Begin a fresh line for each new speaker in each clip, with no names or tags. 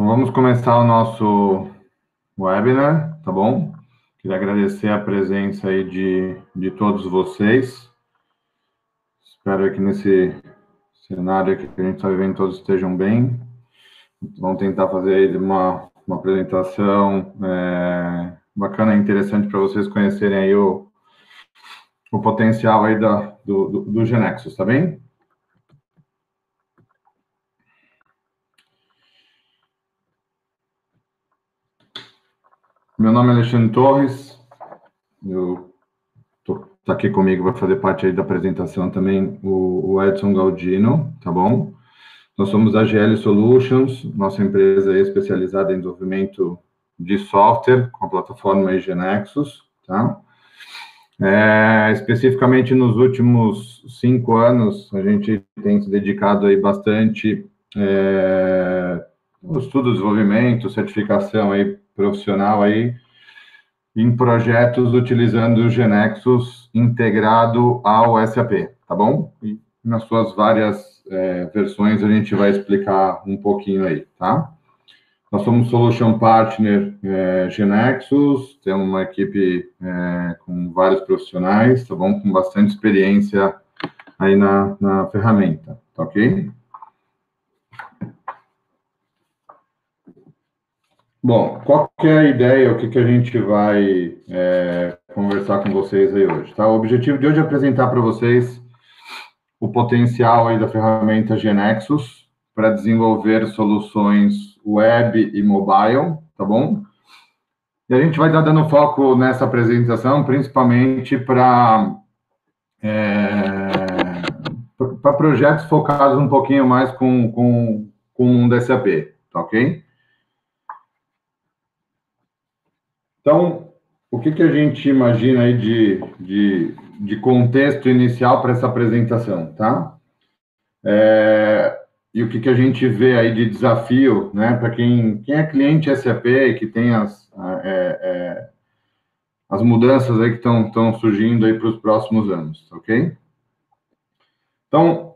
Então, vamos começar o nosso webinar, tá bom? Queria agradecer a presença aí de todos vocês. Espero que nesse cenário que a gente está vivendo todos estejam bem. Vamos tentar fazer aí uma apresentação bacana e interessante para vocês conhecerem aí o potencial aí do GeneXus, tá bem? Meu nome é Alexandre Torres, está aqui comigo, vai fazer parte aí da apresentação também o Edson Galdino, tá bom? Nós somos a GL Solutions, nossa empresa é especializada em desenvolvimento de software com a plataforma GeneXus, tá? Especificamente nos últimos 5 anos, a gente tem se dedicado aí bastante ao estudo, desenvolvimento, certificação aí profissional aí em projetos utilizando o GeneXus integrado ao SAP, tá bom? E nas suas várias versões a gente vai explicar um pouquinho aí, tá? Nós somos Solution Partner GeneXus, temos uma equipe com vários profissionais, tá bom? Com bastante experiência aí na ferramenta, tá ok? Bom, qual que é a ideia, o que a gente vai conversar com vocês aí hoje, tá? O objetivo de hoje é apresentar para vocês o potencial aí da ferramenta GeneXus para desenvolver soluções web e mobile, tá bom? E a gente vai estar dando foco nessa apresentação, principalmente para projetos focados um pouquinho mais com o mundo SAP, tá ok? Então, o que a gente imagina aí de contexto inicial para essa apresentação, tá? E o que a gente vê aí de desafio, né, para quem é cliente SAP e que tem as mudanças aí que estão surgindo aí para os próximos anos, ok? Então,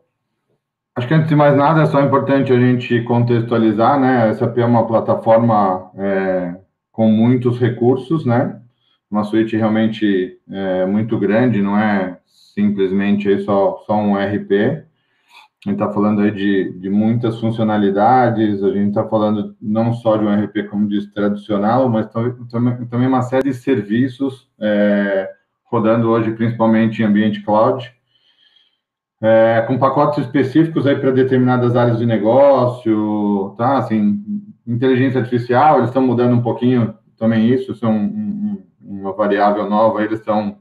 acho que antes de mais nada é só importante a gente contextualizar, né? A SAP é uma plataforma com muitos recursos, né? Uma suíte realmente muito grande, não é simplesmente aí só um ERP. A gente está falando aí de muitas funcionalidades, a gente está falando não só de um ERP, como disse, tradicional, mas também uma série de serviços rodando hoje, principalmente em ambiente cloud, com pacotes específicos aí para determinadas áreas de negócio, tá? Assim, inteligência artificial, eles estão mudando um pouquinho também isso é uma variável nova, eles estão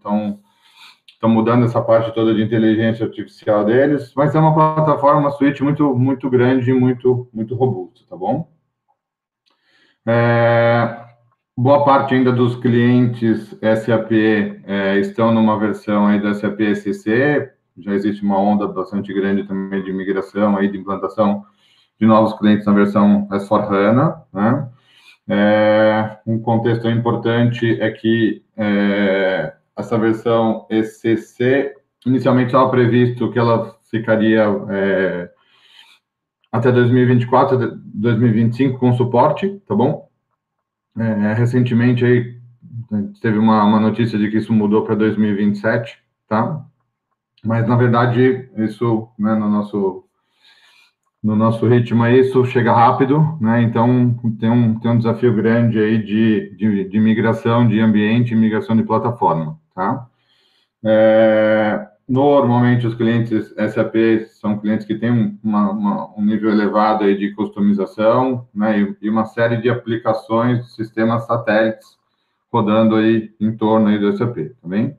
mudando essa parte toda de inteligência artificial deles, mas é uma plataforma, uma suíte muito grande e muito robusta, tá bom? Boa parte ainda dos clientes SAP estão numa versão aí do SAP ECC, já existe uma onda bastante grande também de migração aí, de implantação de novos clientes na versão S/4HANA, né? Um contexto importante é que essa versão ECC, inicialmente estava previsto que ela ficaria até 2024, 2025 com suporte, tá bom? Recentemente aí teve uma notícia de que isso mudou para 2027, tá? Mas na verdade isso, né, no nosso ritmo aí, isso chega rápido, né? Então tem um desafio grande aí de migração de ambiente, migração de plataforma, tá? Normalmente os clientes SAP são clientes que têm um nível elevado aí de customização, né, e uma série de aplicações de sistemas satélites rodando aí em torno aí do SAP, tá bem?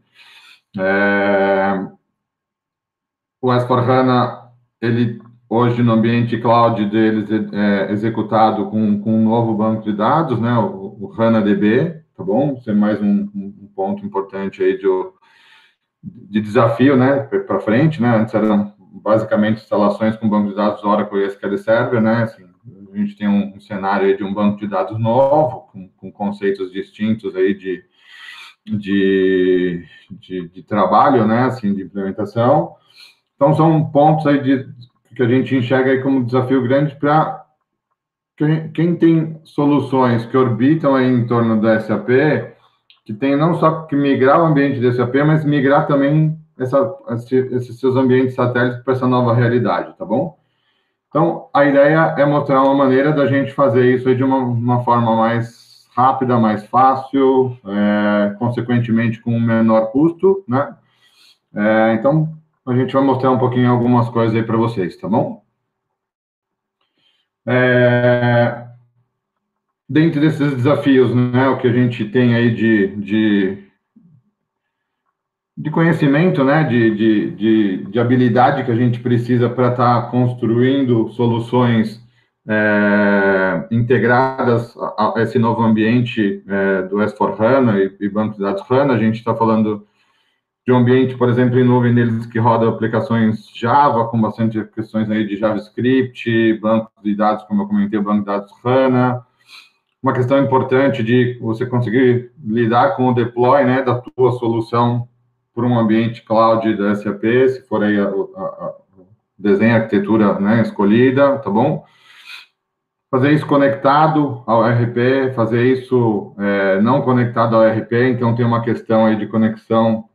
O S/4HANA, ele hoje no ambiente cloud deles é executado com um novo banco de dados, né, o HANA-DB, tá bom? Isso é mais um ponto importante aí de desafio, né, para frente, né? Antes eram basicamente instalações com banco de dados Oracle e SQL Server, né? Assim, a gente tem um cenário aí de um banco de dados novo, com conceitos distintos aí de trabalho, né? Assim, de implementação. Então, são pontos aí que a gente enxerga aí como desafio grande para quem tem soluções que orbitam aí em torno do SAP, que tem não só que migrar o ambiente do SAP, mas migrar também esses seus ambientes satélites para essa nova realidade, tá bom? Então, a ideia é mostrar uma maneira da gente fazer isso aí de uma forma mais rápida, mais fácil, consequentemente com um menor custo, né? Então, a gente vai mostrar um pouquinho algumas coisas aí para vocês, tá bom? Dentro desses desafios, né, o que a gente tem aí de conhecimento, né, de habilidade que a gente precisa para estar construindo soluções integradas a esse novo ambiente do S4HANA e banco de dados HANA. A gente está falando de um ambiente, por exemplo, em nuvem deles que roda aplicações Java, com bastante questões aí de JavaScript, banco de dados, como eu comentei, o banco de dados HANA. Uma questão importante de você conseguir lidar com o deploy, né, da tua solução por um ambiente cloud da SAP, se for aí a desenho, a arquitetura, né, escolhida, tá bom? Fazer isso conectado ao RP, fazer isso não conectado ao RP, então tem uma questão aí de conexão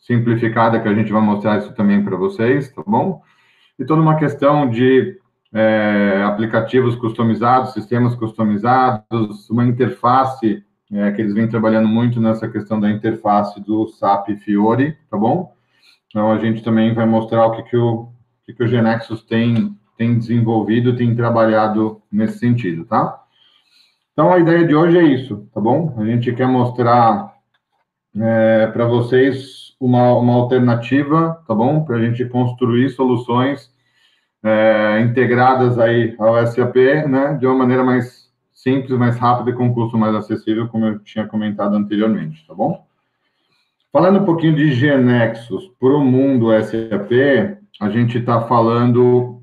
simplificada que a gente vai mostrar isso também para vocês, tá bom? E toda uma questão de aplicativos customizados, sistemas customizados, uma interface que eles vêm trabalhando muito nessa questão da interface do SAP Fiori, tá bom? Então, a gente também vai mostrar o que o GeneXus tem desenvolvido, tem trabalhado nesse sentido, tá? Então, a ideia de hoje é isso, tá bom? A gente quer mostrar para vocês uma alternativa, tá bom? Para a gente construir soluções integradas aí ao SAP, né? De uma maneira mais simples, mais rápida e com custo mais acessível, como eu tinha comentado anteriormente, tá bom? Falando um pouquinho de GeneXus para o mundo SAP, a gente está falando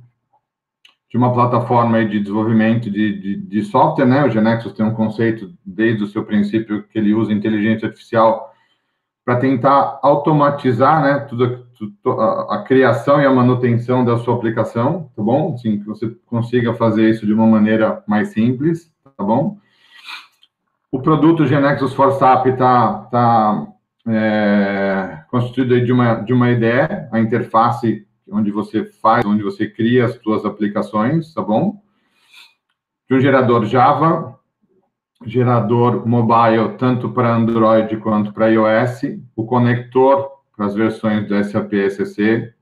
de uma plataforma aí de desenvolvimento de software, né? O GeneXus tem um conceito, desde o seu princípio, que ele usa inteligência artificial para tentar automatizar, né, a criação e a manutenção da sua aplicação, tá bom? Assim, que você consiga fazer isso de uma maneira mais simples, tá bom? O produto GeneXus for SAP está constituído de uma IDE, a interface onde você faz, onde você cria as suas aplicações, tá bom? De um gerador Java, gerador mobile, tanto para Android quanto para iOS, o conector para as versões do SAP ECC,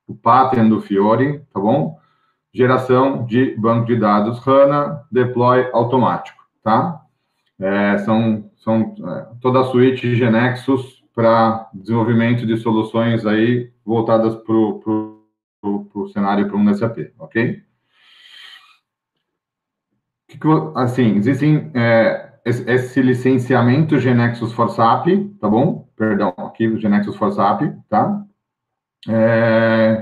o pattern do Fiori, tá bom? Geração de banco de dados HANA, deploy automático, tá? São toda a suíte GeneXus para desenvolvimento de soluções aí voltadas para o cenário para um SAP, ok? Assim, existem esse licenciamento GeneXus for SAP, tá bom? Perdão, aqui o GeneXus for SAP, tá?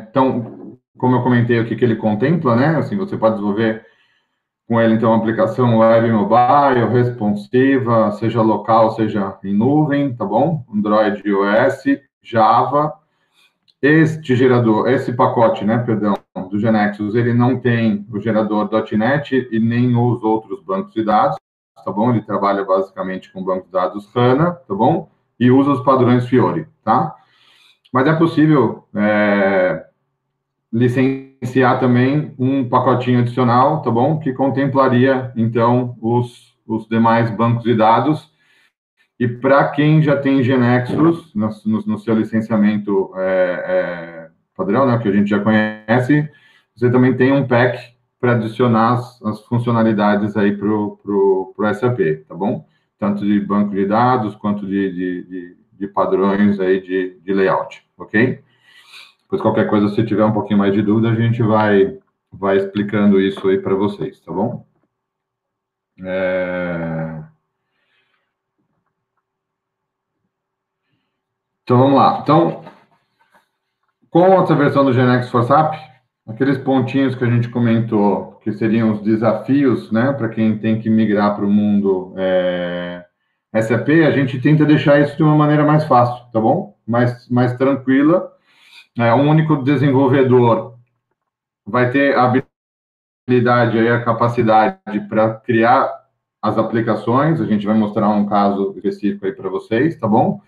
Então, como eu comentei, o que ele contempla, né? Assim, você pode desenvolver com ele, então, uma aplicação web mobile, responsiva, seja local, seja em nuvem, tá bom? Android, iOS, Java. Esse pacote, né, perdão, do GeneXus, ele não tem o gerador .NET e nem os outros bancos de dados, tá bom? Ele trabalha basicamente com o banco de dados HANA, tá bom? E usa os padrões Fiori, tá? Mas é possível licenciar também um pacotinho adicional, tá bom? Que contemplaria, então, os demais bancos de dados. E para quem já tem GeneXus no seu licenciamento padrão, né, que a gente já conhece, você também tem um pack para adicionar as funcionalidades aí para o SAP, tá bom? Tanto de banco de dados quanto de padrões aí de layout, ok? Depois, qualquer coisa, se tiver um pouquinho mais de dúvida, a gente vai explicando isso aí para vocês, tá bom? Então, vamos lá. Então, com essa versão do GeneXus for SAP, aqueles pontinhos que a gente comentou, que seriam os desafios, né, para quem tem que migrar para o mundo SAP, a gente tenta deixar isso de uma maneira mais fácil, tá bom? Mais tranquila. Um único desenvolvedor vai ter a habilidade e a capacidade para criar as aplicações. A gente vai mostrar um caso específico aí para vocês, tá bom?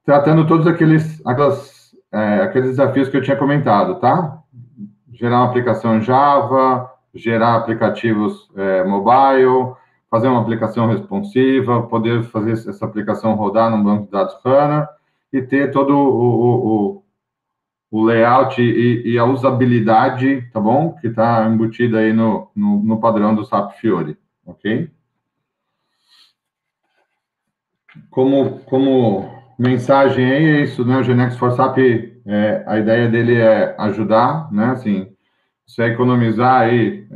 Tratando todos aqueles desafios que eu tinha comentado, tá? Gerar uma aplicação Java, gerar aplicativos mobile, fazer uma aplicação responsiva, poder fazer essa aplicação rodar num banco de dados HANA e ter todo o layout e a usabilidade, tá bom? Que está embutida aí no padrão do SAP Fiori, ok? Como mensagem aí, é isso, né? O GeneXus for SAP, a ideia dele é ajudar, né? Assim, você economizar aí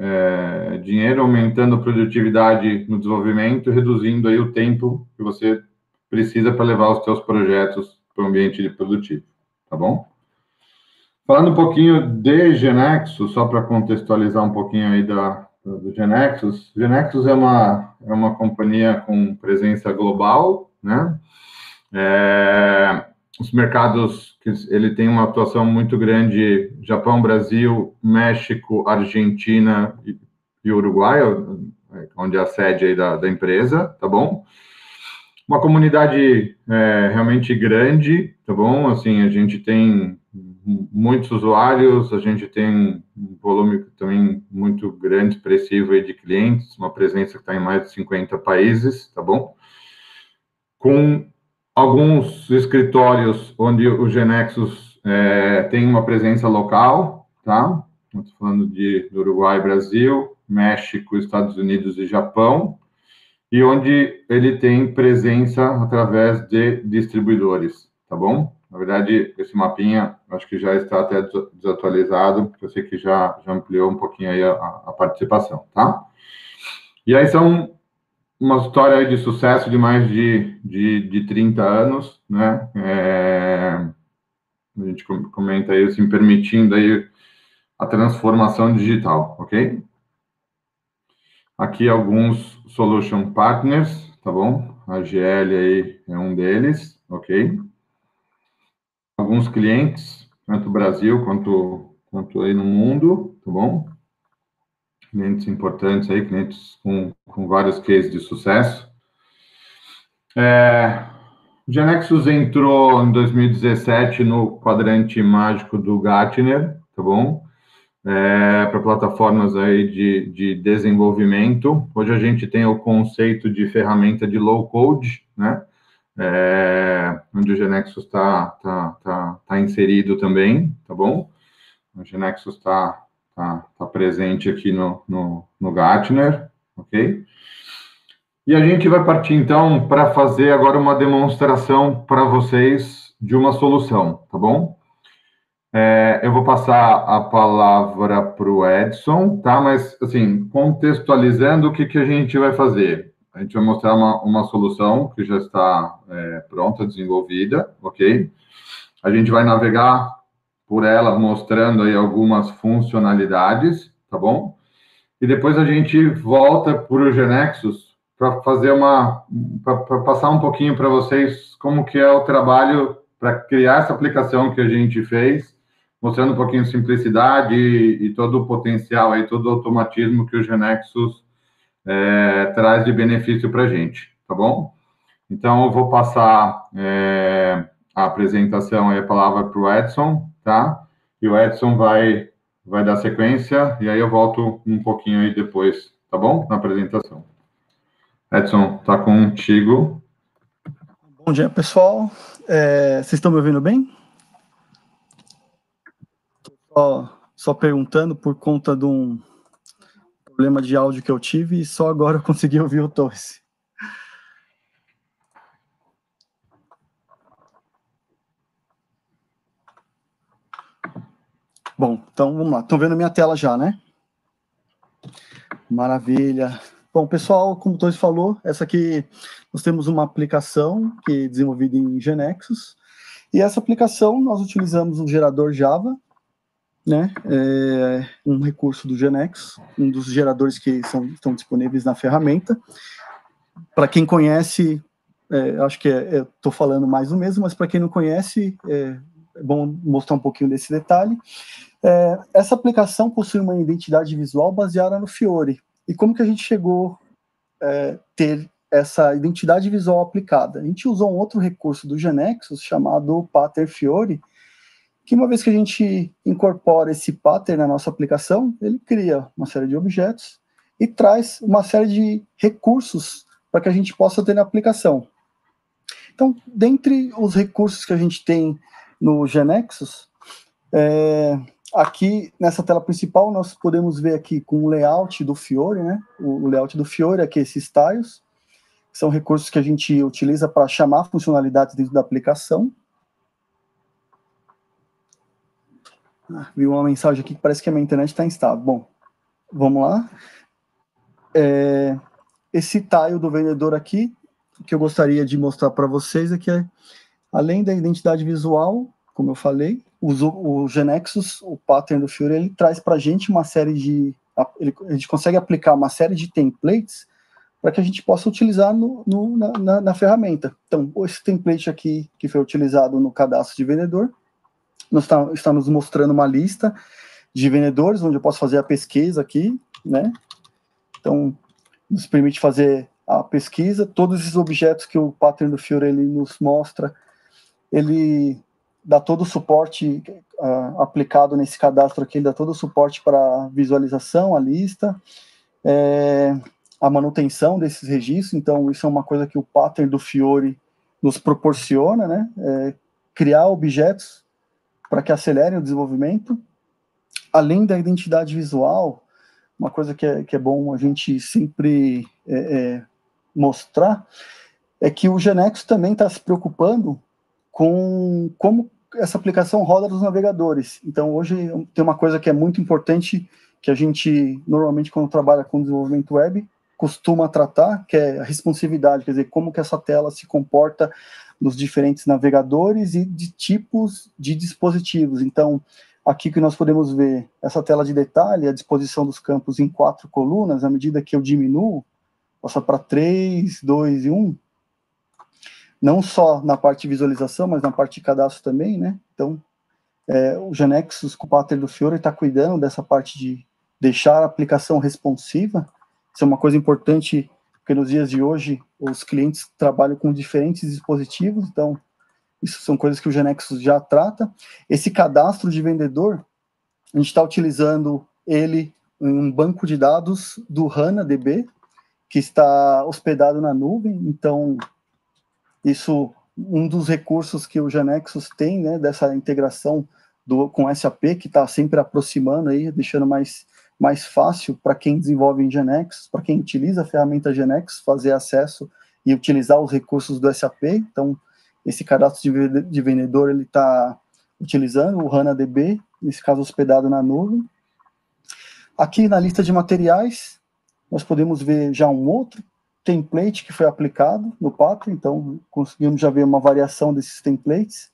dinheiro, aumentando a produtividade no desenvolvimento, reduzindo aí o tempo que você precisa para levar os seus projetos para o ambiente produtivo, tá bom? Falando um pouquinho de GeneXus, só para contextualizar um pouquinho aí do GeneXus. GeneXus é uma companhia com presença global, né? Os mercados que ele tem uma atuação muito grande: Japão, Brasil, México, Argentina e Uruguai, onde é a sede aí da empresa, tá bom? Uma comunidade realmente grande, tá bom? Assim, a gente tem muitos usuários, a gente tem um volume também muito grande, expressivo aí de clientes, uma presença que está em mais de 50 países, tá bom? Com alguns escritórios onde o GeneXus tem uma presença local, tá? Estou falando do Uruguai, Brasil, México, Estados Unidos e Japão, e onde ele tem presença através de distribuidores, tá bom? Na verdade, esse mapinha, acho que já está até desatualizado, porque eu sei que já ampliou um pouquinho aí a participação, tá? E aí são uma história de sucesso de mais de 30 anos, né? A gente comenta aí, assim, permitindo aí a transformação digital, ok? Aqui alguns solution partners, tá bom? A GL aí é um deles, ok? Alguns clientes, tanto no Brasil quanto aí no mundo, tá bom? Clientes importantes aí, clientes com vários cases de sucesso. O GeneXus entrou em 2017 no quadrante mágico do Gartner, tá bom? Para plataformas aí de desenvolvimento. Hoje a gente tem o conceito de ferramenta de low code, né? Onde o GeneXus tá inserido também, tá bom? O GeneXus tá presente aqui no Gartner, ok? E a gente vai partir, então, para fazer agora uma demonstração para vocês de uma solução, tá bom? Eu vou passar a palavra para o Edson, tá? Mas, assim, contextualizando, o que a gente vai fazer? A gente vai mostrar uma solução que já está pronta, desenvolvida, ok? A gente vai navegar por ela, mostrando aí algumas funcionalidades, tá bom? E depois a gente volta para o GeneXus para fazer para passar um pouquinho para vocês como que é o trabalho para criar essa aplicação que a gente fez, mostrando um pouquinho de simplicidade e todo o potencial aí, todo o automatismo que o GeneXus traz de benefício para a gente, tá bom? Então, eu vou passar a apresentação e a palavra para o Edson, tá? E o Edson vai dar sequência, e aí eu volto um pouquinho aí depois, tá bom? Na apresentação. Edson, tá contigo.
Bom dia, pessoal. Vocês estão me ouvindo bem? Só perguntando por conta de um problema de áudio que eu tive e só agora eu consegui ouvir o Torres. Bom, então vamos lá. Estão vendo a minha tela já, né? Maravilha. Bom, pessoal, como o Torres falou, essa aqui nós temos uma aplicação que é desenvolvida em GeneXus, e essa aplicação nós utilizamos um gerador Java, né? Um recurso do GeneXus, um dos geradores que estão disponíveis na ferramenta. Para quem conhece, acho que estou falando mais do mesmo, mas para quem não conhece, é bom mostrar um pouquinho desse detalhe. Essa aplicação possui uma identidade visual baseada no Fiori. E como que a gente chegou a ter essa identidade visual aplicada? A gente usou um outro recurso do GeneXus chamado Pattern Fiori, que uma vez que a gente incorpora esse pattern na nossa aplicação, ele cria uma série de objetos e traz uma série de recursos para que a gente possa ter na aplicação. Então, dentre os recursos que a gente tem no GeneXus, aqui nessa tela principal nós podemos ver aqui com o layout do Fiori, né? O layout do Fiori, aqui esses tiles, são recursos que a gente utiliza para chamar funcionalidades dentro da aplicação. Vi uma mensagem aqui que parece que a minha internet está instável. Bom, vamos lá. Esse tile do vendedor aqui, que eu gostaria de mostrar para vocês é que, além da identidade visual, como eu falei, o GeneXus, o pattern do Fiori, ele traz para a gente uma série de... a gente consegue aplicar uma série de templates para que a gente possa utilizar na ferramenta. Então, esse template aqui, que foi utilizado no cadastro de vendedor, está nos mostrando uma lista de vendedores, onde eu posso fazer a pesquisa aqui, né? Então, nos permite fazer a pesquisa. Todos esses objetos que o pattern do Fiori ele nos mostra, ele dá todo o suporte aplicado nesse cadastro aqui, ele dá todo o suporte para visualização, a lista, a manutenção desses registros. Então, isso é uma coisa que o pattern do Fiori nos proporciona, né? Criar objetos para que acelerem o desenvolvimento. Além da identidade visual, uma coisa que é bom a gente sempre mostrar é que o GeneXus também está se preocupando com como essa aplicação roda nos navegadores. Então, hoje tem uma coisa que é muito importante, que a gente, normalmente, quando trabalha com desenvolvimento web, costuma tratar, que é a responsividade, quer dizer, como que essa tela se comporta nos diferentes navegadores e de tipos de dispositivos. Então, aqui que nós podemos ver essa tela de detalhe, a disposição dos campos em 4 colunas, à medida que eu diminuo, passa para 3, 2 e 1, não só na parte de visualização, mas na parte de cadastro também, né? Então, o GeneXus, com o pattern do Fiori, está cuidando dessa parte de deixar a aplicação responsiva. Isso é uma coisa importante, porque nos dias de hoje os clientes trabalham com diferentes dispositivos, então isso são coisas que o GeneXus já trata. Esse cadastro de vendedor, a gente está utilizando ele em um banco de dados do HANA-DB, que está hospedado na nuvem. Então, isso, um dos recursos que o GeneXus tem, né, dessa integração com SAP, que está sempre aproximando aí, deixando mais fácil para quem desenvolve em GeneXus, para quem utiliza a ferramenta GeneXus, fazer acesso e utilizar os recursos do SAP. Então, esse cadastro de vendedor, ele está utilizando o HANA-DB, nesse caso hospedado na nuvem. Aqui na lista de materiais, nós podemos ver já um outro template que foi aplicado no pattern, então conseguimos já ver uma variação desses templates.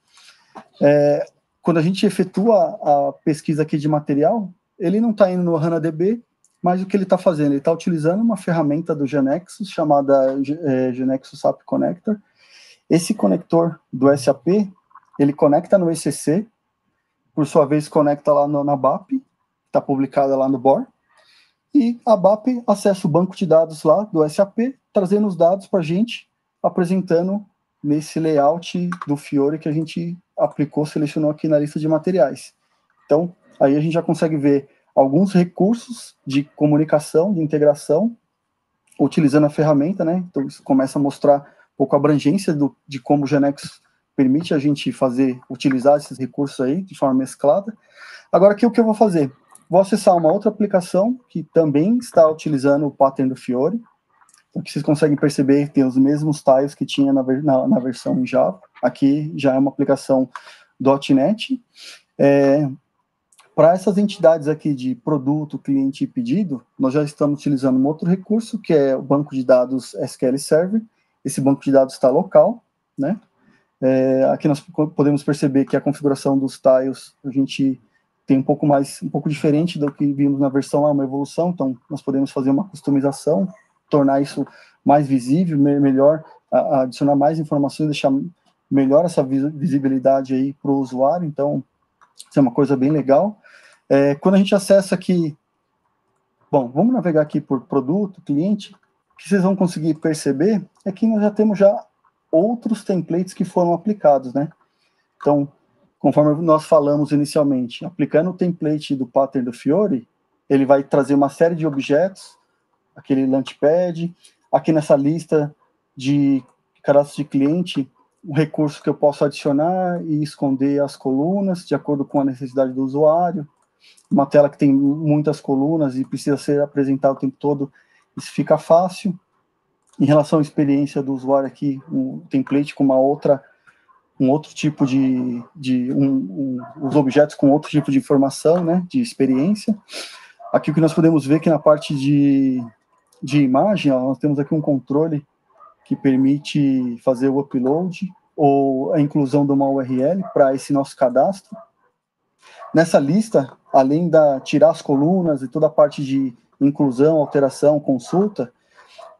Quando a gente efetua a pesquisa aqui de material, ele não está indo no HANA-DB, mas o que ele está fazendo? Ele está utilizando uma ferramenta do GeneXus, chamada GeneXus App Connector. Esse conector do SAP, ele conecta no ECC, por sua vez conecta lá na BAP, está publicada lá no BOR, e a BAP acessa o banco de dados lá do SAP, trazendo os dados para a gente, apresentando nesse layout do Fiori que a gente aplicou, selecionou aqui na lista de materiais. Então, aí a gente já consegue ver alguns recursos de comunicação, de integração, utilizando a ferramenta, né? Então, isso começa a mostrar um pouco a abrangência de como o GeneXus permite a gente utilizar esses recursos aí de forma mesclada. Agora, aqui o que eu vou fazer? Vou acessar uma outra aplicação que também está utilizando o pattern do Fiori. Então, que vocês conseguem perceber, tem os mesmos tiles que tinha na versão em Java. Aqui já é uma aplicação .NET. Para essas entidades aqui de produto, cliente e pedido, nós já estamos utilizando um outro recurso, que é o banco de dados SQL Server. Esse banco de dados está local, né? Aqui nós podemos perceber que a configuração dos tiles, a gente tem um pouco diferente do que vimos na versão lá, uma evolução, então nós podemos fazer uma customização, tornar isso mais visível, melhor, adicionar mais informações, deixar melhor essa visibilidade aí para o usuário. Então, isso é uma coisa bem legal. Quando a gente acessa aqui, bom, vamos navegar aqui por produto, cliente, o que vocês vão conseguir perceber é que nós já temos outros templates que foram aplicados, né? Então, conforme nós falamos inicialmente, aplicando o template do pattern do Fiori, ele vai trazer uma série de objetos, aquele Launchpad, aqui nessa lista de cadastro de cliente, um recurso que eu posso adicionar e esconder as colunas, de acordo com a necessidade do usuário. Uma tela que tem muitas colunas e precisa ser apresentada o tempo todo, isso fica fácil. Em relação à experiência do usuário aqui, um template com um outro tipo os objetos com outro tipo de informação, né, de experiência. Aqui o que nós podemos ver que na parte de imagem, ó, nós temos aqui um controle que permite fazer o upload ou a inclusão de uma URL para esse nosso cadastro. Nessa lista, além da tirar as colunas e toda a parte de inclusão, alteração, consulta,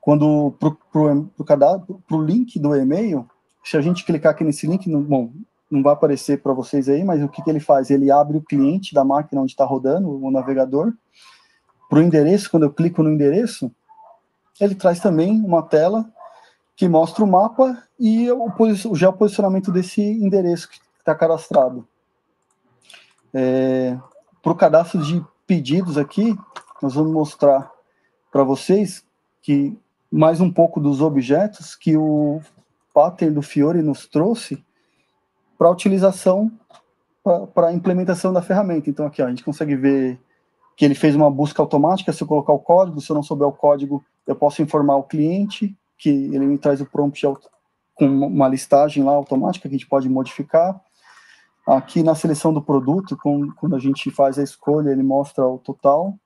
quando para o link do e-mail, se a gente clicar aqui nesse link, não vai aparecer para vocês aí, mas o que ele faz? Ele abre o cliente da máquina onde está rodando, o navegador. Para o endereço, quando eu clico no endereço, ele traz também uma tela que mostra o mapa e o geoposicionamento desse endereço que está cadastrado. Para o cadastro de pedidos aqui, nós vamos mostrar para vocês que mais um pouco dos objetos que o pattern do Fiori nos trouxe para a utilização, para a implementação da ferramenta. Então aqui ó, a gente consegue ver que ele fez uma busca automática, se eu colocar o código, se eu não souber o código, eu posso informar o cliente, que ele me traz o prompt com uma listagem lá automática que a gente pode modificar. Aqui na seleção do produto, quando a gente faz a escolha, ele mostra o total.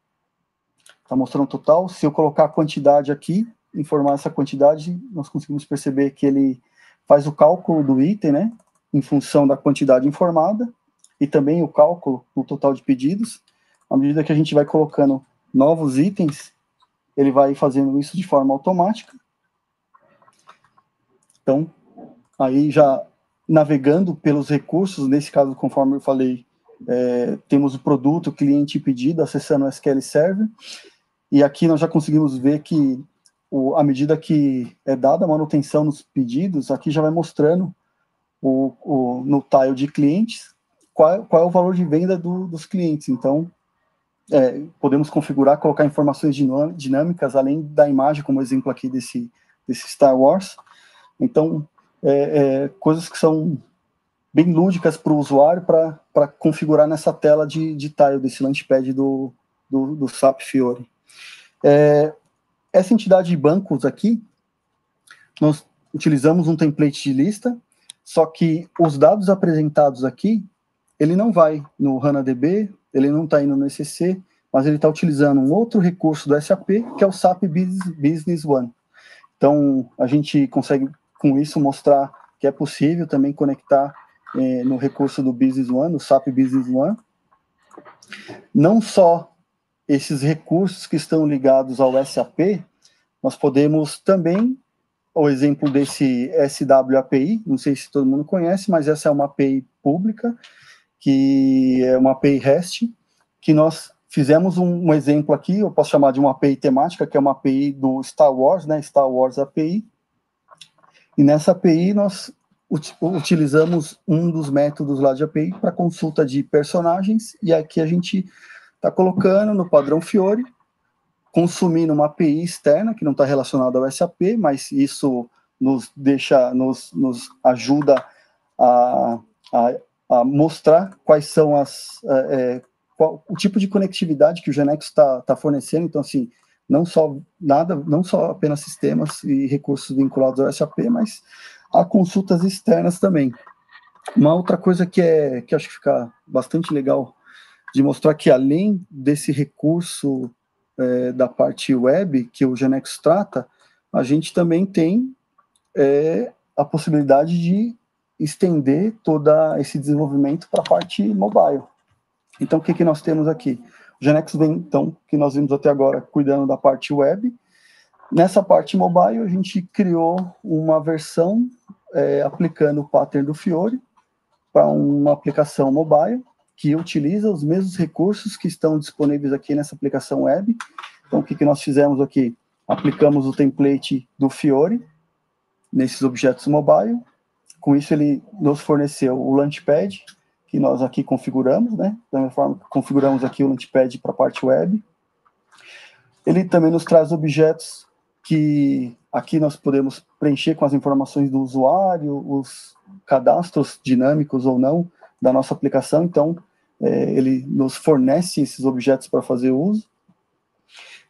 Está mostrando o total. Se eu colocar a quantidade aqui, informar essa quantidade, nós conseguimos perceber que ele faz o cálculo do item, né, em função da quantidade informada, e também o cálculo no total de pedidos. À medida que a gente vai colocando novos itens, ele vai fazendo isso de forma automática. Então, aí já navegando pelos recursos, nesse caso, conforme eu falei, temos o produto, cliente e pedido, acessando o SQL Server, e aqui nós já conseguimes ver que, à medida que é dada a manutenção nos pedidos, aqui já vai mostrando no tile de clientes, qual é o valor de venda dos clientes. Então, podemos configurar, colocar informações dinâmicas, além da imagem, como exemplo aqui desse Star Wars. Então, coisas que são bem lúdicas para o usuário para configurar nessa tela de tile, desse Launchpad do SAP Fiori. Essa entidade de bancos aqui, nós utilizamos um template de lista, só que os dados apresentados aqui, ele não vai no HANA-DB, ele não está indo no ECC, mas ele está utilizando um outro recurso do SAP, que é o SAP Business One. Então, a gente consegue, com isso, mostrar que é possível também conectar no recurso do Business One, no SAP Business One, não só esses recursos que estão ligados ao SAP, nós podemos também, o exemplo desse SW API, não sei se todo mundo conhece, mas essa é uma API pública, que é uma API REST, que nós fizemos um exemplo aqui, eu posso chamar de uma API temática, que é uma API do Star Wars, né, Star Wars API, e nessa API nós utilizamos um dos métodos lá de API para consulta de personagens, e aqui a gente está colocando no padrão Fiori, consumindo uma API externa, que não está relacionada ao SAP, mas isso nos ajuda a mostrar quais são o tipo de conectividade que o GeneXus está fornecendo. Então, assim, não só apenas sistemas e recursos vinculados ao SAP, mas há consultas externas também. Uma outra coisa que acho que fica bastante legal de mostrar, que além desse recurso da parte web que o GeneXus trata, a gente também tem a possibilidade de estender todo esse desenvolvimento para a parte mobile. Então, o que nós temos aqui? O GeneXus vem, então, que nós vimos até agora, cuidando da parte web. Nessa parte mobile, a gente criou uma versão aplicando o pattern do Fiori para uma aplicação mobile. que utiliza os mesmos recursos que estão disponíveis aqui nessa aplicação web. Então, o que nós fizemos aqui? Aplicamos o template do Fiori nesses objetos mobile. Com isso, ele nos forneceu o Launchpad, que nós aqui configuramos, né? Da mesma forma que configuramos aqui o Launchpad para a parte web. Ele também nos traz objetos que aqui nós podemos preencher com as informações do usuário, os cadastros dinâmicos ou não da nossa aplicação. Então, ele nos fornece esses objetos para fazer uso.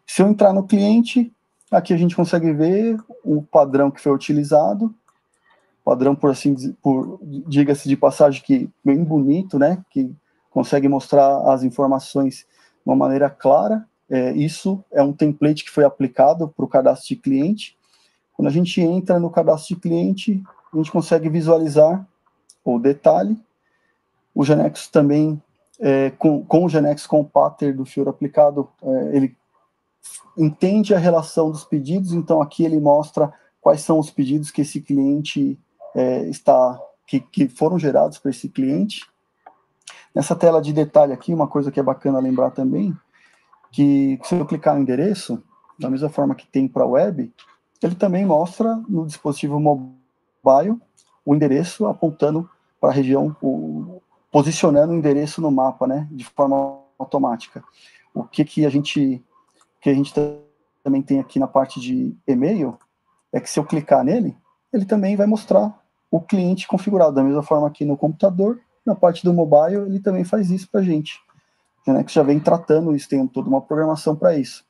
Se eu entrar no cliente, aqui a gente consegue ver o padrão que foi utilizado, padrão, diga-se de passagem, que bem bonito, né? Que consegue mostrar as informações de uma maneira clara. Isso é um template que foi aplicado para o cadastro de cliente. Quando a gente entra no cadastro de cliente, a gente consegue visualizar o detalhe. O GeneXus também, com o GeneXus, com o pattern do Fiori aplicado, ele entende a relação dos pedidos. Então, aqui ele mostra quais são os pedidos que esse cliente que foram gerados para esse cliente. Nessa tela de detalhe aqui, uma coisa que é bacana lembrar também, que se eu clicar no endereço, da mesma forma que tem para a web, ele também mostra no dispositivo mobile o endereço apontando para a região, posicionando o endereço no mapa, né, de forma automática. O que a gente também tem aqui na parte de e-mail é que se eu clicar nele, ele também vai mostrar o cliente configurado, da mesma forma que no computador, na parte do mobile, ele também faz isso para a gente. Né, que já vem tratando isso, tem toda uma programação para isso.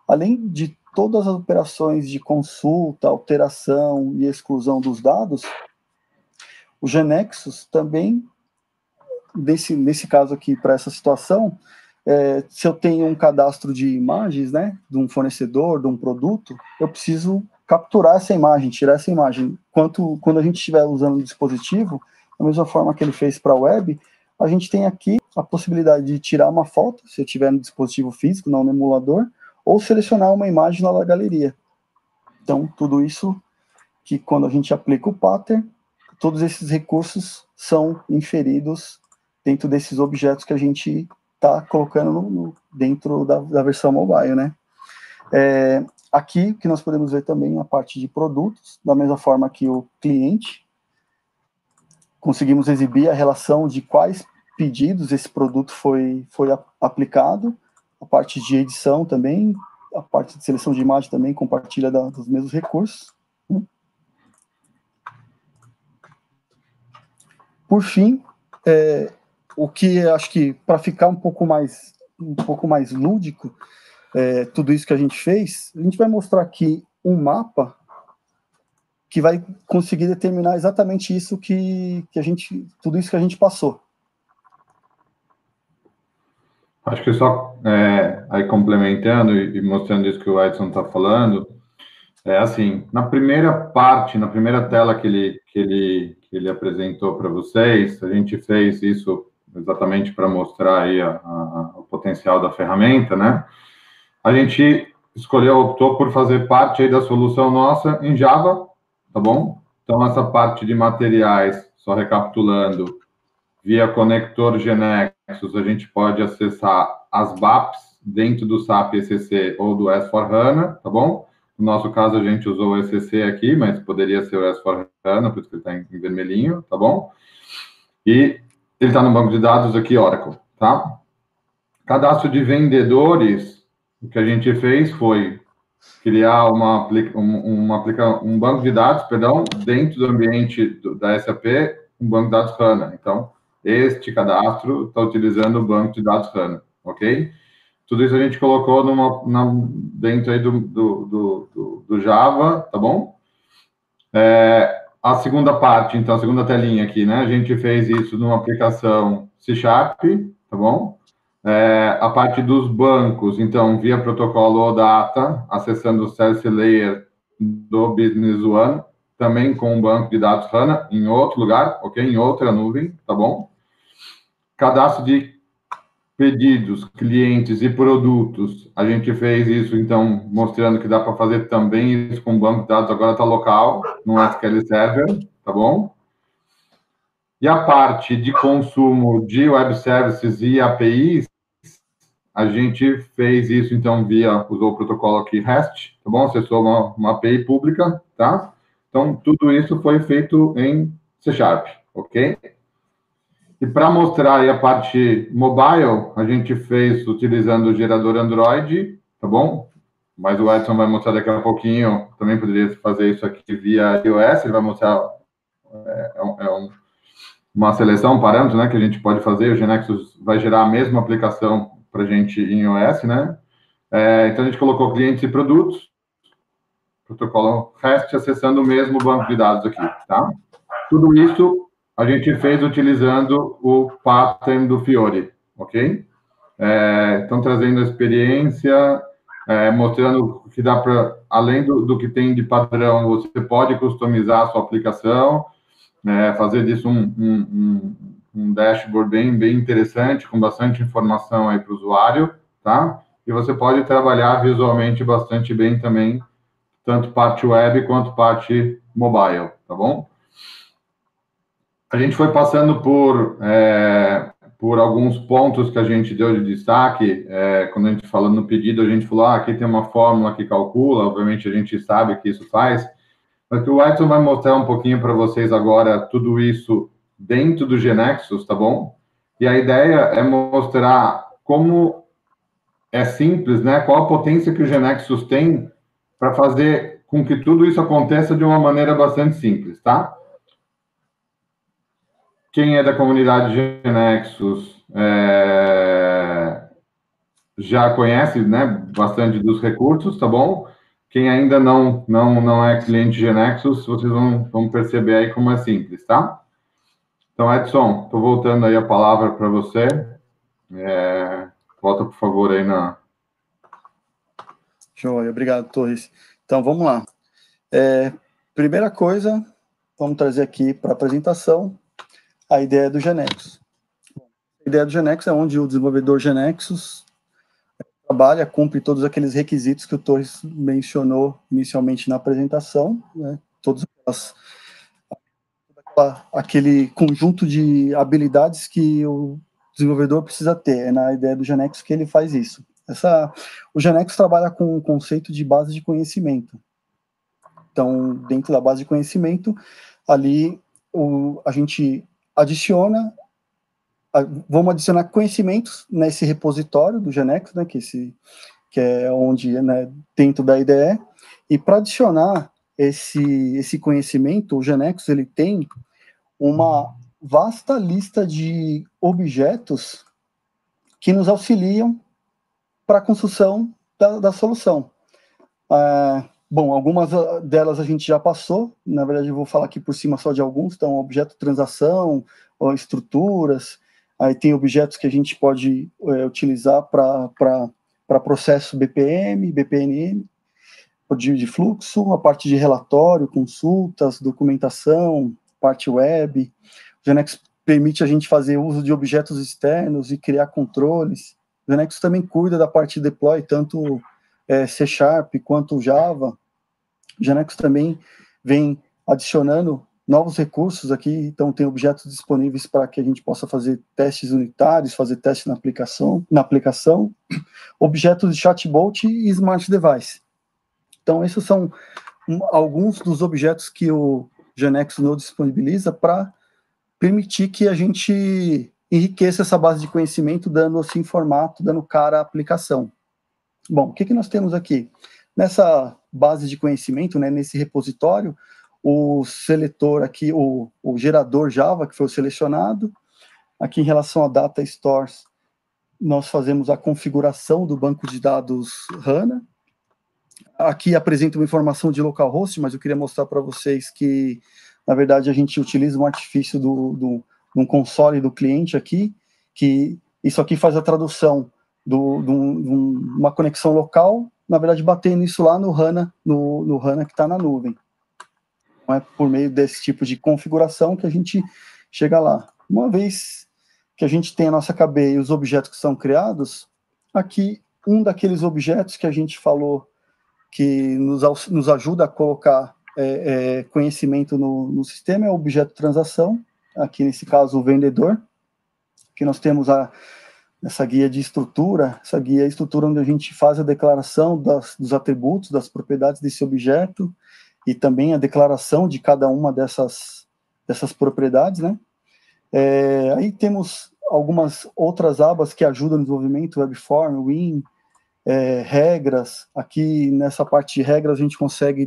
Além de todas as operações de consulta, alteração e exclusão dos dados, o GeneXus também, nesse caso aqui, para essa situação, se eu tenho um cadastro de imagens, né, de um fornecedor, de um produto, eu preciso capturar essa imagem, tirar essa imagem. Quando a gente estiver usando o dispositivo, da mesma forma que ele fez para a web, a gente tem aqui a possibilidade de tirar uma foto, se eu tiver no dispositivo físico, não no emulador, ou selecionar uma imagem na galeria. Então, tudo isso que quando a gente aplica o pattern, todos esses recursos são inferidos dentro desses objetos que a gente está colocando dentro da versão mobile, né? Aqui, o que nós podemos ver também a parte de produtos, da mesma forma que o cliente, conseguimos exibir a relação de quais pedidos esse produto foi aplicado, a parte de edição também, a parte de seleção de imagem também compartilha dos mesmos recursos. Por fim, o que acho que para ficar um pouco mais lúdico, tudo isso que a gente fez, a gente vai mostrar aqui um mapa que vai conseguir determinar exatamente isso tudo isso que a gente passou.
Acho que só aí complementando e mostrando isso que o Edson está falando, assim, na primeira tela que ele apresentou para vocês, a gente fez isso exatamente para mostrar aí o potencial da ferramenta, né? A gente optou por fazer parte aí da solução nossa em Java, tá bom? Então, essa parte de materiais, só recapitulando, via conector GeneXus, a gente pode acessar as BAPs dentro do SAP ECC ou do S/4HANA, tá bom? No nosso caso, a gente usou o ECC aqui, mas poderia ser o S/4HANA, por isso que ele está em vermelhinho, tá bom? E ele está no banco de dados aqui, Oracle, tá? Cadastro de vendedores, o que a gente fez foi criar um banco de dados, dentro do ambiente da SAP, um banco de dados HANA. Então, este cadastro está utilizando o banco de dados HANA, ok? Tudo isso a gente colocou dentro aí do Java, tá bom? A segunda parte, então, a segunda telinha aqui, né? A gente fez isso numa aplicação C#, tá bom? A parte dos bancos, então, via protocolo OData, acessando o Service Layer do Business One, também com um banco de dados HANA, em outro lugar, ok? Em outra nuvem, tá bom? Cadastro de pedidos, clientes e produtos, a gente fez isso, então, mostrando que dá para fazer também isso com banco de dados, agora está local, no SQL Server, tá bom? E a parte de consumo de web services e APIs, a gente fez isso, então, usou o protocolo aqui REST, tá bom? Acessou uma API pública, tá? Então, tudo isso foi feito em C#, ok? E para mostrar aí a parte mobile, a gente fez utilizando o gerador Android, tá bom? Mas o Edson vai mostrar daqui a pouquinho, também poderia fazer isso aqui via iOS, ele vai mostrar uma seleção, um parâmetro, né, que a gente pode fazer, o GeneXus vai gerar a mesma aplicação para a gente em iOS, né? Então, a gente colocou clientes e produtos, protocolo REST, acessando o mesmo banco de dados aqui, tá? Tudo isso a gente fez utilizando o pattern do Fiori, ok? Então, trazendo a experiência, mostrando que dá para, além do que tem de padrão, você pode customizar a sua aplicação, fazer disso um dashboard bem interessante, com bastante informação aí para o usuário, tá? E você pode trabalhar visualmente bastante bem também, tanto parte web quanto parte mobile, tá bom? A gente foi passando por alguns pontos que a gente deu de destaque. Quando a gente falou no pedido, a gente falou, aqui tem uma fórmula que calcula, obviamente a gente sabe que isso faz, mas que o Edson vai mostrar um pouquinho para vocês agora tudo isso dentro do GeneXus, tá bom? E a ideia é mostrar como é simples, né? Qual a potência que o GeneXus tem para fazer com que tudo isso aconteça de uma maneira bastante simples, tá? Quem é da comunidade GeneXus já conhece, né, bastante dos recursos, tá bom? Quem ainda não é cliente GeneXus, vocês vão perceber aí como é simples, tá? Então, Edson, estou voltando aí a palavra para você. Volta, por favor, aí na...
Joia, obrigado, Torres. Então, vamos lá. Primeira coisa, vamos trazer aqui para a apresentação a ideia do GeneXus. A ideia do GeneXus é onde o desenvolvedor GeneXus trabalha, cumpre todos aqueles requisitos que o Torres mencionou inicialmente na apresentação, né? Aquele conjunto de habilidades que o desenvolvedor precisa ter. É na ideia do GeneXus que ele faz isso. O GeneXus trabalha com o conceito de base de conhecimento. Então, dentro da base de conhecimento, ali a gente adiciona, vamos adicionar conhecimentos nesse repositório do GeneXus, né, que é onde, né, dentro da IDE, e para adicionar esse conhecimento, o GeneXus ele tem uma vasta lista de objetos que nos auxiliam para a construção da solução. Bom, algumas delas a gente já passou, na verdade eu vou falar aqui por cima só de alguns, então objeto transação, estruturas, aí tem objetos que a gente pode utilizar para processo BPM, BPNM, de fluxo, a parte de relatório, consultas, documentação, parte web. O GeneXus permite a gente fazer uso de objetos externos e criar controles. O GeneXus também cuida da parte de deploy, tanto C# quanto Java. O GeneXus também vem adicionando novos recursos aqui, então tem objetos disponíveis para que a gente possa fazer testes unitários, fazer testes na aplicação, objetos de chatbot e smart device. Então, esses são alguns dos objetos que o GeneXus nos disponibiliza para permitir que a gente enriqueça essa base de conhecimento, dando assim formato, dando cara à aplicação. Bom, o que nós temos aqui? Nessa base de conhecimento, né, nesse repositório, o seletor aqui, o gerador Java, que foi selecionado. Aqui em relação a data stores, nós fazemos a configuração do banco de dados HANA. Aqui apresenta uma informação de localhost, mas eu queria mostrar para vocês que, na verdade, a gente utiliza um artifício de um console do cliente aqui, que isso aqui faz a tradução de uma conexão local, na verdade, batendo isso lá no HANA, no HANA que está na nuvem. Então, é por meio desse tipo de configuração que a gente chega lá. Uma vez que a gente tem a nossa KB e os objetos que são criados, aqui, um daqueles objetos que a gente falou que nos ajuda a colocar conhecimento no sistema é o objeto transação. aqui nesse caso o vendedor, que nós temos essa guia de estrutura, essa guia estrutura onde a gente faz a declaração dos atributos, das propriedades desse objeto, e também a declaração de cada uma dessas propriedades, né? Aí temos algumas outras abas que ajudam no desenvolvimento, Webform, Win, regras. Aqui nessa parte de regras a gente consegue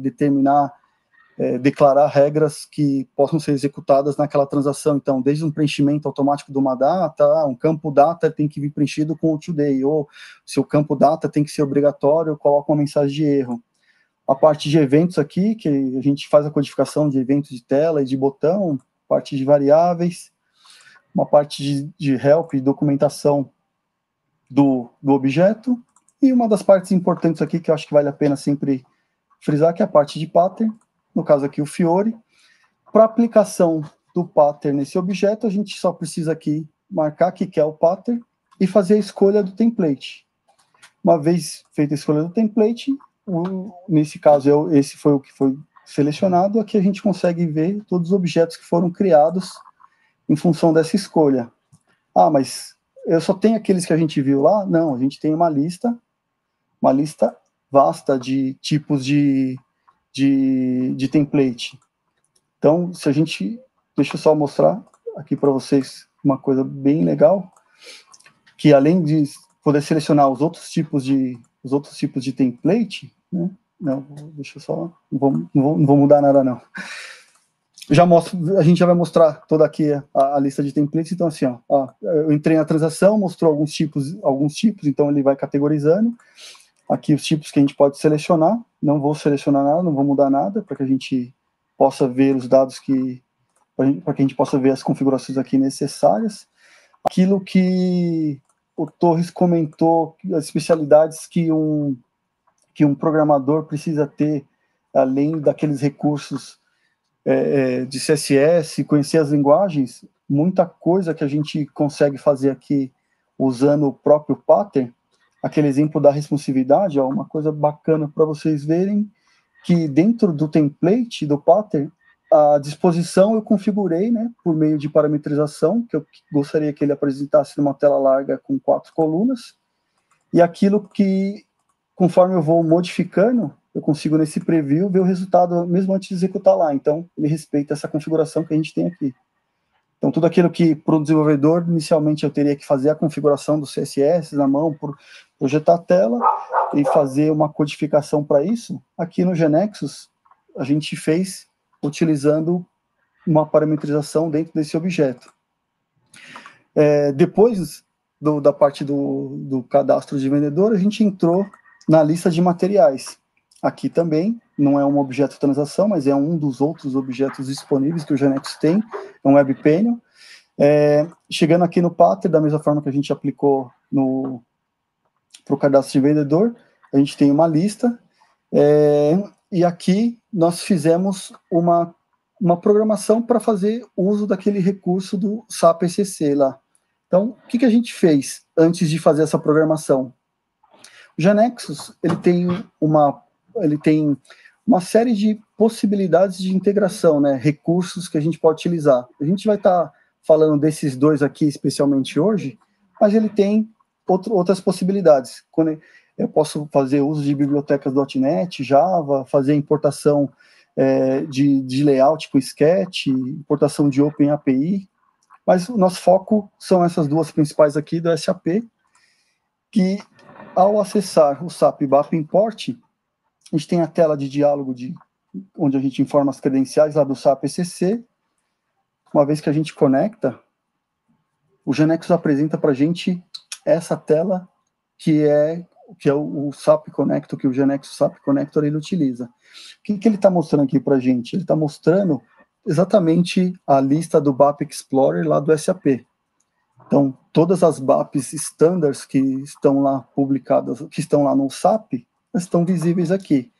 declarar regras que possam ser executadas naquela transação. Então, desde um preenchimento automático de uma data, um campo data tem que vir preenchido com o today, ou se o campo data tem que ser obrigatório, coloca uma mensagem de erro. A parte de eventos aqui, que a gente faz a codificação de eventos de tela e de botão, parte de variáveis, uma parte de help, documentação do objeto, e uma das partes importantes aqui, que eu acho que vale a pena sempre frisar, que é a parte de pattern, no caso aqui o Fiori. Para aplicação do pattern nesse objeto, a gente só precisa aqui marcar que quer o pattern e fazer a escolha do template. Uma vez feita a escolha do template, nesse caso esse foi o que foi selecionado, aqui a gente consegue ver todos os objetos que foram criados em função dessa escolha. Mas eu só tenho aqueles que a gente viu lá? Não, a gente tem uma lista vasta de tipos de template. Então, deixa eu só mostrar aqui para vocês uma coisa bem legal, que além de poder selecionar os outros tipos de template, né? Não, deixa eu só, não vou mudar nada não. A gente já vai mostrar toda aqui a lista de templates. Então assim, eu entrei na transação, mostrou alguns tipos, então ele vai categorizando. Aqui os tipos que a gente pode selecionar, não vou selecionar nada, não vou mudar nada, para que a gente possa ver os dados para que a gente possa ver as configurações aqui necessárias. Aquilo que o Torres comentou, as especialidades que um programador precisa ter, além daqueles recursos de CSS, conhecer as linguagens, muita coisa que a gente consegue fazer aqui usando o próprio pattern. Aquele exemplo da responsividade, uma coisa bacana para vocês verem, que dentro do template do pattern, a disposição eu configurei, né, por meio de parametrização, que eu gostaria que ele apresentasse numa tela larga com 4 colunas, e aquilo que, conforme eu vou modificando, eu consigo nesse preview ver o resultado mesmo antes de executar lá. Então, ele respeita essa configuração que a gente tem aqui. Então, tudo aquilo que, para o desenvolvedor, inicialmente eu teria que fazer a configuração do CSS na mão, projetar a tela e fazer uma codificação para isso, aqui no GeneXus, a gente fez utilizando uma parametrização dentro desse objeto. Depois da parte do cadastro de vendedor, a gente entrou na lista de materiais. Aqui também, não é um objeto transação, mas é um dos outros objetos disponíveis que o GeneXus tem, é um Web Panel. Chegando aqui no pattern, da mesma forma que a gente aplicou para o cadastro de vendedor, a gente tem uma lista, e aqui nós fizemos uma programação para fazer uso daquele recurso do SAP ECC lá. Então, o que a gente fez antes de fazer essa programação? O GeneXus, ele tem uma série de possibilidades de integração, né, recursos que a gente pode utilizar. A gente vai estar falando desses dois aqui especialmente hoje, mas ele tem outras possibilidades. Quando eu posso fazer uso de bibliotecas .NET, Java, fazer importação de layout com Sketch, importação de OpenAPI, mas o nosso foco são essas duas principais aqui do SAP, que ao acessar o SAP BAP Import, a gente tem a tela de diálogo onde a gente informa as credenciais lá do SAP ECC. Uma vez que a gente conecta, o GeneXus apresenta para a gente essa tela que é o SAP Connector, que o GeneXus SAP Connector ele utiliza. O que ele está mostrando aqui para a gente? Ele está mostrando exatamente a lista do BAP Explorer lá do SAP. Então, todas as BAPs standards que estão lá publicadas, que estão lá no SAP, estão visíveis aqui.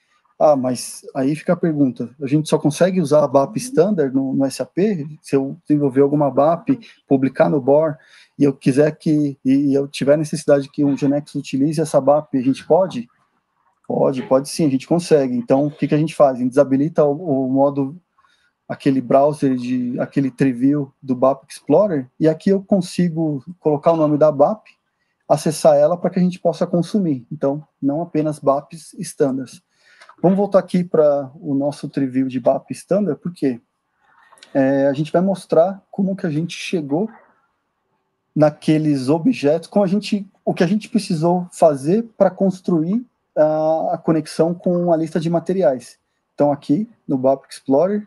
Mas aí fica a pergunta, a gente só consegue usar a BAP standard no SAP? Se eu desenvolver alguma BAP, publicar no BOR, e eu quiser e eu tiver necessidade que um GeneXus utilize essa BAP, a gente pode? Pode sim, a gente consegue. Então, o que a gente faz? A gente desabilita o modo aquele browser, aquele preview do BAP Explorer, e aqui eu consigo colocar o nome da BAP, acessar ela para que a gente possa consumir. Então, não apenas BAPs standards. Vamos voltar aqui para o nosso preview de BAP standard, porque a gente vai mostrar como que a gente chegou naqueles objetos, o que a gente precisou fazer para construir a conexão com a lista de materiais. Então, aqui no BAP Explorer,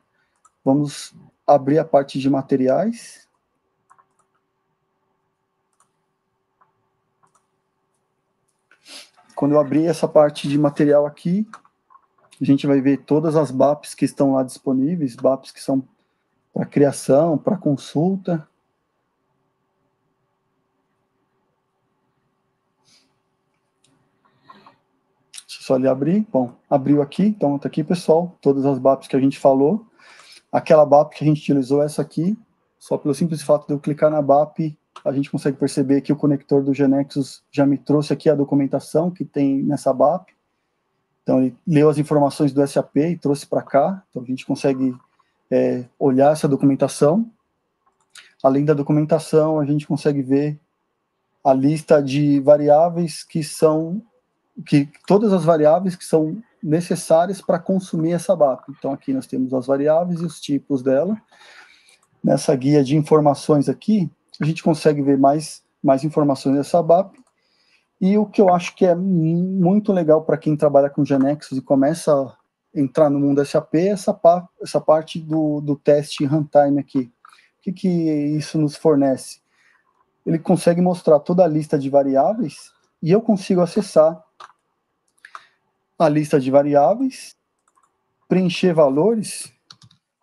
vamos abrir a parte de materiais. Quando eu abrir essa parte de material aqui, a gente vai ver todas as BAPs que estão lá disponíveis, BAPs que são para criação, para consulta. Deixa eu só ali abrir. Bom, abriu aqui, então está aqui, pessoal, todas as BAPs que a gente falou. Aquela BAP que a gente utilizou, essa aqui, só pelo simples fato de eu clicar na BAP, a gente consegue perceber que o conector do GeneXus já me trouxe aqui a documentação que tem nessa BAP. Então, ele leu as informações do SAP e trouxe para cá. Então, a gente consegue olhar essa documentação. Além da documentação, a gente consegue ver a lista de variáveis todas as variáveis que são necessárias para consumir essa BAP. Então, aqui nós temos as variáveis e os tipos dela. Nessa guia de informações aqui, a gente consegue ver mais informações dessa BAP. E o que eu acho que é muito legal para quem trabalha com GeneXus e começa a entrar no mundo SAP é essa parte do teste runtime aqui. O que isso nos fornece? Ele consegue mostrar toda a lista de variáveis e eu consigo acessar a lista de variáveis, preencher valores,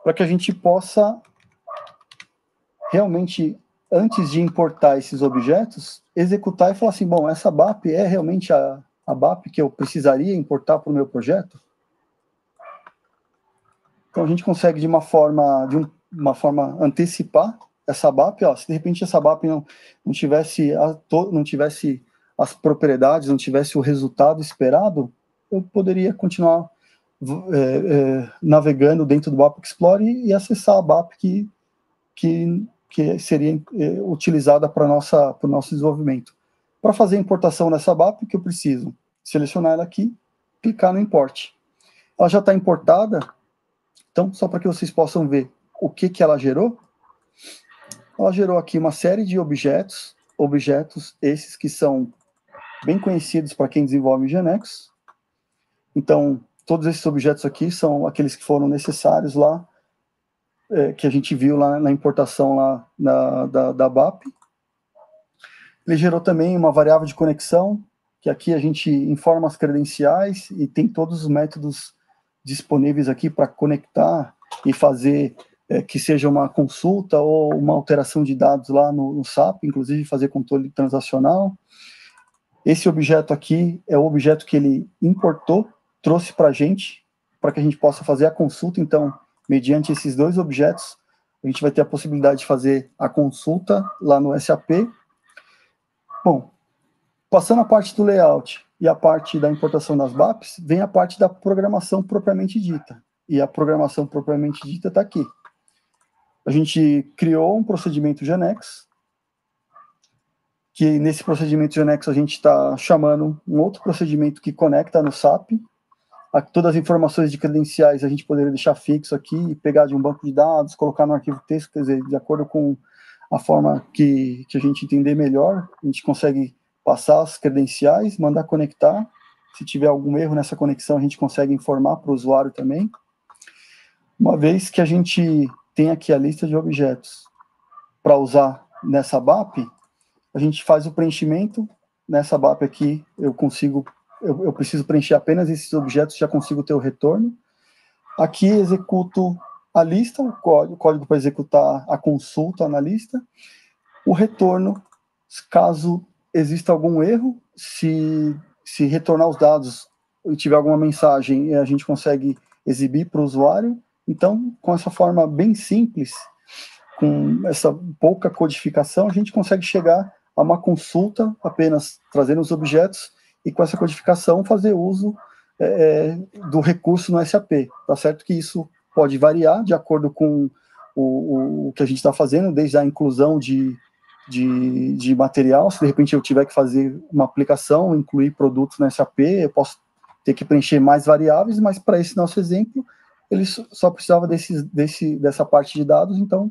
para que a gente possa realmente, antes de importar esses objetos, executar e falar assim, bom, essa BAP é realmente a BAP que eu precisaria importar para o meu projeto? Então a gente consegue de uma forma antecipar essa BAP, se de repente essa BAP não tivesse as propriedades, não tivesse o resultado esperado, eu poderia continuar navegando dentro do BAP Explorer e acessar a BAP que seria utilizada para o nosso desenvolvimento. Para fazer a importação nessa BAP, o que eu preciso? Selecionar ela aqui, clicar no Import. Ela já está importada, então, só para que vocês possam ver o que ela gerou aqui uma série de objetos esses que são bem conhecidos para quem desenvolve GeneXus. Então, todos esses objetos aqui são aqueles que foram necessários lá, que a gente viu lá na importação lá da BAP. Ele gerou também uma variável de conexão, que aqui a gente informa as credenciais e tem todos os métodos disponíveis aqui para conectar e fazer que seja uma consulta ou uma alteração de dados lá no SAP, inclusive fazer controle transacional. Esse objeto aqui é o objeto que ele importou, trouxe para que a gente possa fazer a consulta. Então, mediante esses dois objetos, a gente vai ter a possibilidade de fazer a consulta lá no SAP. Bom, passando a parte do layout e a parte da importação das BAPs, vem a parte da programação propriamente dita. E a programação propriamente dita está aqui. A gente criou um procedimento GeneXus, que nesse procedimento GeneXus a gente está chamando um outro procedimento que conecta no SAP. Todas as informações de credenciais a gente poderia deixar fixo aqui, pegar de um banco de dados, colocar no arquivo texto, quer dizer, de acordo com a forma que a gente entender melhor, a gente consegue passar as credenciais, mandar conectar. Se tiver algum erro nessa conexão, a gente consegue informar para o usuário também. Uma vez que a gente tem aqui a lista de objetos para usar nessa BAP, a gente faz o preenchimento. Nessa BAP aqui, eu preciso preencher apenas esses objetos, já consigo ter o retorno. Aqui executo a lista, o código para executar a consulta na lista. O retorno, caso exista algum erro, se retornar os dados e tiver alguma mensagem, a gente consegue exibir para o usuário. Então, com essa forma bem simples, com essa pouca codificação, a gente consegue chegar a uma consulta apenas trazendo os objetos e com essa codificação fazer uso do recurso no SAP. Tá certo que isso pode variar de acordo com o que a gente está fazendo, desde a inclusão de material. Se de repente eu tiver que fazer uma aplicação, incluir produtos na SAP, eu posso ter que preencher mais variáveis, mas para esse nosso exemplo, ele só precisava dessa parte de dados. Então,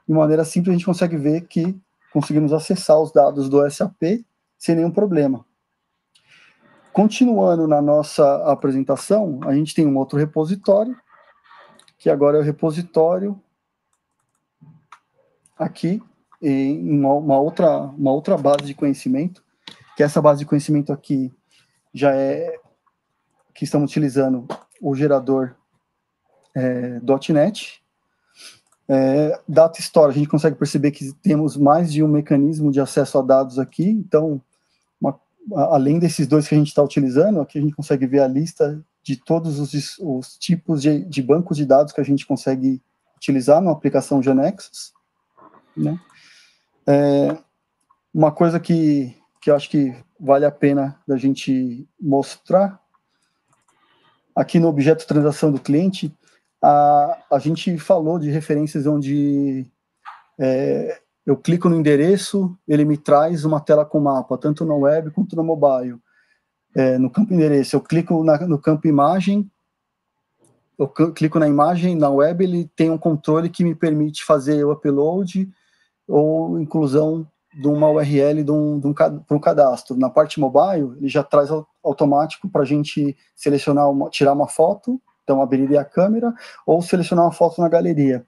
de maneira simples, a gente consegue ver que conseguimos acessar os dados do SAP sem nenhum problema. Continuando na nossa apresentação, a gente tem um outro repositório, que agora é o repositório aqui, em uma outra base de conhecimento, que essa base de conhecimento aqui já é que estamos utilizando o gerador .NET. Data Store, a gente consegue perceber que temos mais de um mecanismo de acesso a dados aqui, então, além desses dois que a gente está utilizando, aqui a gente consegue ver a lista de todos os tipos de bancos de dados que a gente consegue utilizar na aplicação GeoNexus, né? Uma coisa que eu acho que vale a pena da gente mostrar, aqui no objeto transação do cliente, a gente falou de referências onde eu clico no endereço, ele me traz uma tela com mapa, tanto no web quanto no mobile. No campo endereço, eu clico no campo imagem, eu clico na imagem, na web, ele tem um controle que me permite fazer o upload ou inclusão de uma URL para um cadastro. Na parte mobile, ele já traz automático para a gente selecionar, tirar uma foto, então abriria a câmera, ou selecionar uma foto na galeria.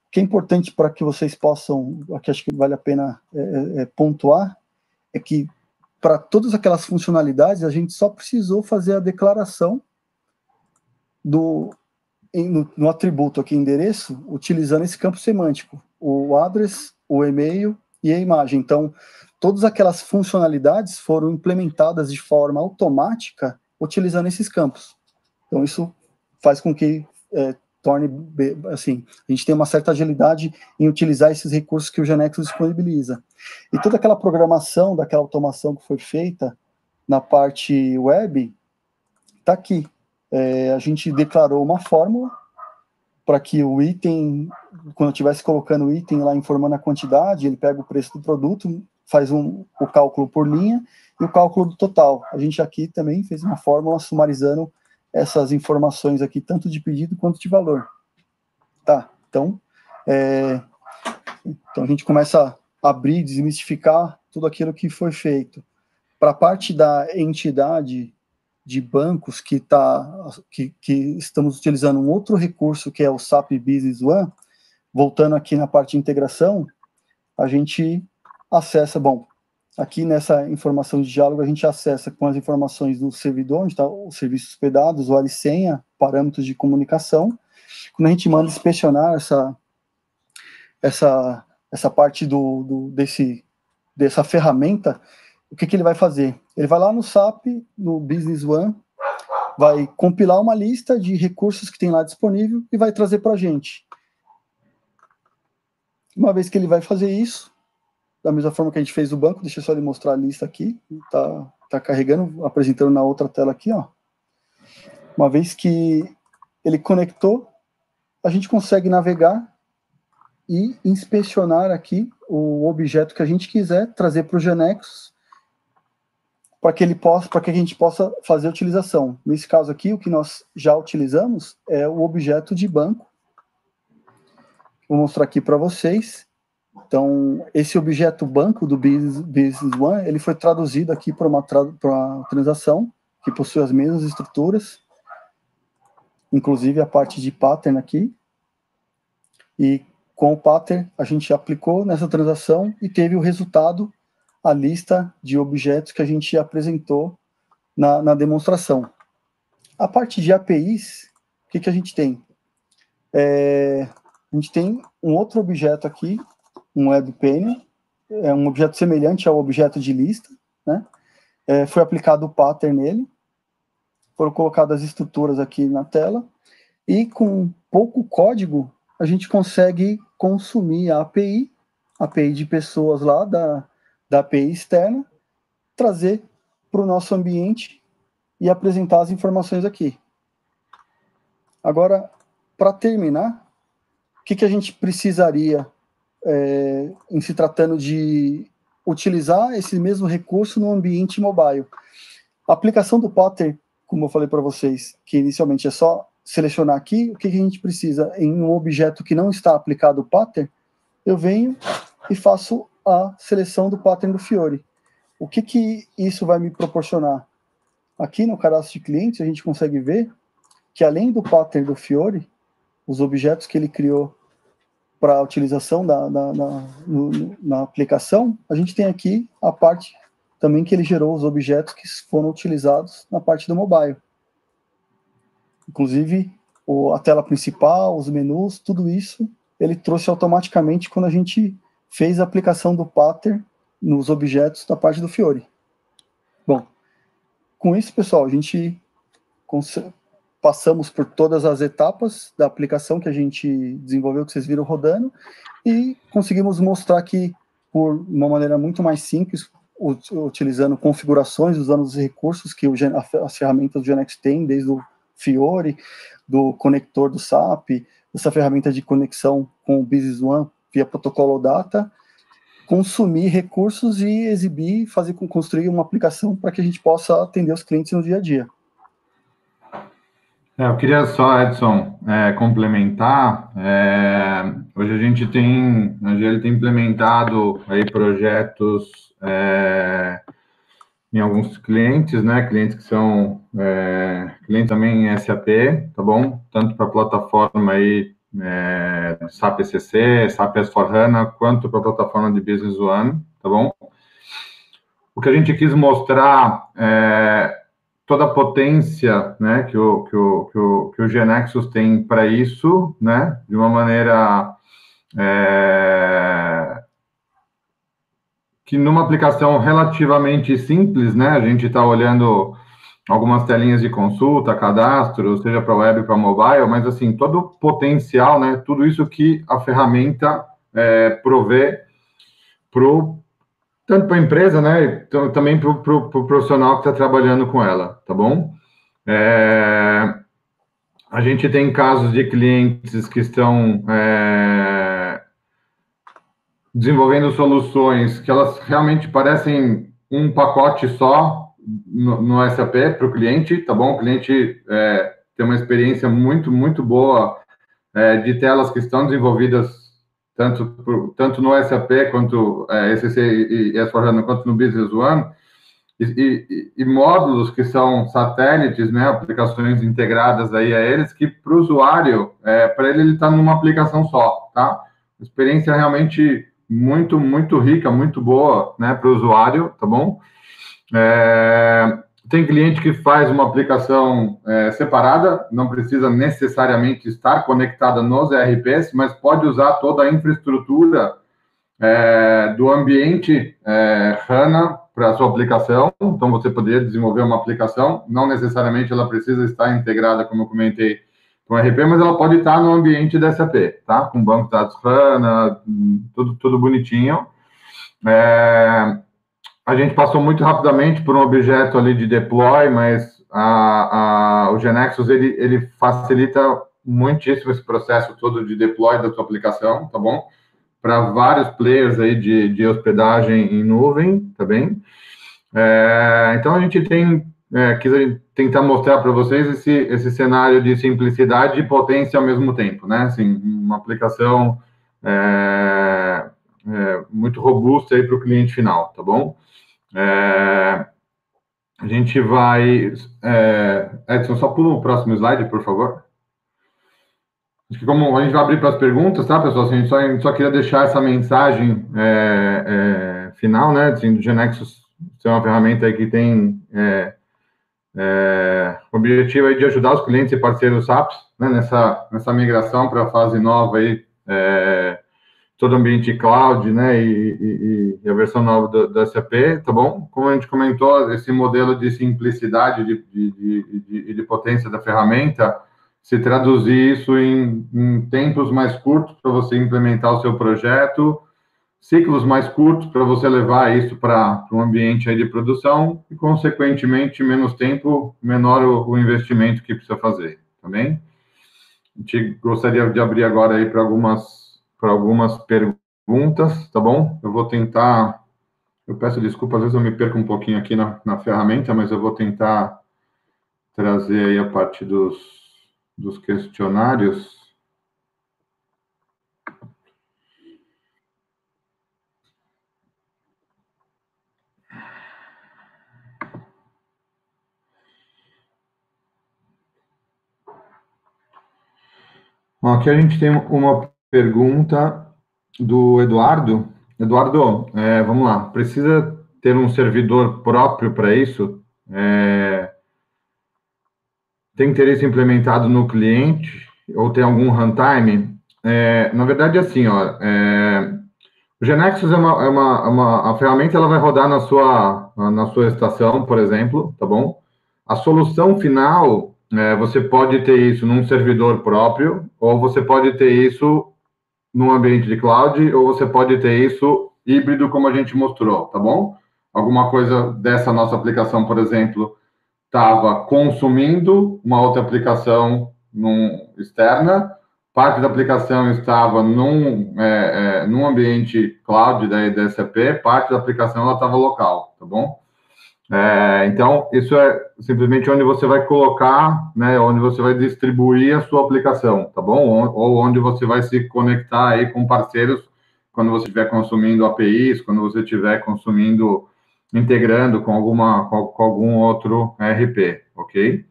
O que é importante para que vocês possam, aqui acho que vale a pena pontuar, é que para todas aquelas funcionalidades, a gente só precisou fazer a declaração no atributo aqui, endereço, utilizando esse campo semântico, o address, o e-mail e a imagem. Então, todas aquelas funcionalidades foram implementadas de forma automática utilizando esses campos. Então, isso faz com que torne, assim, a gente tem uma certa agilidade em utilizar esses recursos que o GeoNexus disponibiliza. E toda aquela programação, daquela automação que foi feita na parte web, está aqui. A gente declarou uma fórmula para que o item, quando eu estivesse colocando o item lá, informando a quantidade, ele pega o preço do produto, faz o cálculo por linha e o cálculo do total. A gente aqui também fez uma fórmula sumarizando essas informações aqui, tanto de pedido quanto de valor. Tá, então a gente começa a abrir, desmistificar tudo aquilo que foi feito. Para a parte da entidade de bancos que estamos utilizando um outro recurso, que é o SAP Business One, voltando aqui na parte de integração, a gente acessa, aqui nessa informação de diálogo, a gente acessa com as informações do servidor, onde está os serviços hospedados, usuário e senha, parâmetros de comunicação. Quando a gente manda inspecionar essa parte dessa ferramenta, o que ele vai fazer? Ele vai lá no SAP, no Business One, vai compilar uma lista de recursos que tem lá disponível e vai trazer para a gente. Uma vez que ele vai fazer isso, da mesma forma que a gente fez o banco, deixa eu só ele mostrar a lista aqui, tá carregando, apresentando na outra tela aqui, ó. Uma vez que ele conectou, a gente consegue navegar e inspecionar aqui o objeto que a gente quiser, trazer para o GeoNexus, para que a gente possa fazer a utilização. Nesse caso aqui, o que nós já utilizamos é o objeto de banco. Vou mostrar aqui para vocês. Então, esse objeto banco do Business One, ele foi traduzido aqui para uma transação que possui as mesmas estruturas, inclusive a parte de pattern aqui. E com o pattern, a gente aplicou nessa transação e teve o resultado, a lista de objetos que a gente apresentou na demonstração. A parte de APIs, o que a gente tem? A gente tem um outro objeto aqui, um WebPanel, é um objeto semelhante ao objeto de lista, né? Foi aplicado o pattern nele, foram colocadas as estruturas aqui na tela, e com pouco código, a gente consegue consumir a API de pessoas lá da API externa, trazer para o nosso ambiente e apresentar as informações aqui. Agora, para terminar, o que a gente precisaria em se tratando de utilizar esse mesmo recurso no ambiente mobile? A aplicação do pattern, como eu falei para vocês, que inicialmente é só selecionar aqui, o que a gente precisa em um objeto que não está aplicado o pattern, eu venho e faço a seleção do pattern do Fiori. O que isso vai me proporcionar? Aqui no cadastro de clientes, a gente consegue ver que além do pattern do Fiori, os objetos que ele criou para a utilização na aplicação, a gente tem aqui a parte também que ele gerou os objetos que foram utilizados na parte do mobile. Inclusive, a tela principal, os menus, tudo isso, ele trouxe automaticamente quando a gente fez a aplicação do pattern nos objetos da parte do Fiori. Bom, com isso, pessoal, a gente passamos por todas as etapas da aplicação que a gente desenvolveu, que vocês viram rodando, e conseguimos mostrar aqui, por uma maneira muito mais simples, utilizando configurações, usando os recursos que as ferramentas do Genex tem, desde o Fiori, do conector do SAP, essa ferramenta de conexão com o Business One via protocolo data, consumir recursos e exibir, construir uma aplicação para que a gente possa atender os clientes no dia a dia.
Eu queria só, Edson, complementar. Hoje a gente tem implementado aí projetos em alguns clientes, né? Clientes que são clientes também em SAP, tá bom? Tanto para a plataforma aí SAP ECC, SAP S/4HANA, quanto para a plataforma de Business One, tá bom? O que a gente quis mostrar toda a potência, né, que o GeneXus tem para isso, né, de uma maneira que numa aplicação relativamente simples, né, a gente está olhando algumas telinhas de consulta, cadastro, seja para web, para mobile, mas assim, todo o potencial, né, tudo isso que a ferramenta provê tanto para a empresa, né, também para o profissional que está trabalhando com ela, tá bom? A gente tem casos de clientes que estão desenvolvendo soluções que elas realmente parecem um pacote só no SAP para o cliente, tá bom? O cliente tem uma experiência muito, muito boa de telas que estão desenvolvidas tanto no SAP quanto ECC e S/4HANA, quanto no Business One, e módulos que são satélites, né, aplicações integradas aí a eles, que para o usuário, para ele está numa aplicação só, tá? Experiência realmente muito, muito rica, muito boa, né, para o usuário, tá bom? Tem cliente que faz uma aplicação separada, não precisa necessariamente estar conectada nos ERPs, mas pode usar toda a infraestrutura do ambiente HANA para a sua aplicação. Então, você poderia desenvolver uma aplicação, não necessariamente ela precisa estar integrada, como eu comentei, com o ERP, mas ela pode estar no ambiente da SAP, tá? Com banco de dados HANA, tudo bonitinho. A gente passou muito rapidamente por um objeto ali de deploy, mas o GeneXus, ele facilita muitíssimo esse processo todo de deploy da sua aplicação, tá bom? Para vários players aí de hospedagem em nuvem, tá bem? Então, a gente quis tentar mostrar para vocês esse cenário de simplicidade e potência ao mesmo tempo, né? Assim, uma aplicação muito robusta aí para o cliente final, tá bom? A gente vai... Edson, só pula o próximo slide, por favor. Acho que como a gente vai abrir para as perguntas, tá, pessoal? Assim, a gente só queria deixar essa mensagem final, né? Assim, do GeneXus ser uma ferramenta aí que tem o objetivo aí de ajudar os clientes e parceiros SAPs, né, nessa migração para a fase nova aí, todo o ambiente cloud, né, e a versão nova da SAP, tá bom? Como a gente comentou, esse modelo de simplicidade e de potência da ferramenta, se traduzir isso em tempos mais curtos para você implementar o seu projeto, ciclos mais curtos para você levar isso para um ambiente aí de produção e, consequentemente, menos tempo, menor o investimento que precisa fazer, tá bem? gente gostaria de abrir agora aí para algumas perguntas, tá bom? Eu vou tentar, eu peço desculpa, às vezes eu me perco um pouquinho aqui na ferramenta, mas eu vou tentar trazer aí a parte dos questionários. Bom, aqui a gente tem uma pergunta do Eduardo. Eduardo, vamos lá. Precisa ter um servidor próprio para isso? Tem interesse implementado no cliente? Ou tem algum runtime? Na verdade, assim, ó, o GeneXus a ferramenta, ela vai rodar na sua estação, por exemplo, tá bom? A solução final, você pode ter isso num servidor próprio, ou você pode ter isso num ambiente de cloud, ou você pode ter isso híbrido, como a gente mostrou, tá bom? Alguma coisa dessa nossa aplicação, por exemplo, estava consumindo uma outra aplicação externa, parte da aplicação estava num ambiente cloud da SAP, parte da aplicação ela estava local, tá bom? Então, isso é simplesmente onde você vai colocar, né, onde você vai distribuir a sua aplicação, tá bom? Ou onde você vai se conectar aí com parceiros quando você estiver consumindo APIs, quando você estiver integrando com algum outro ERP, ok?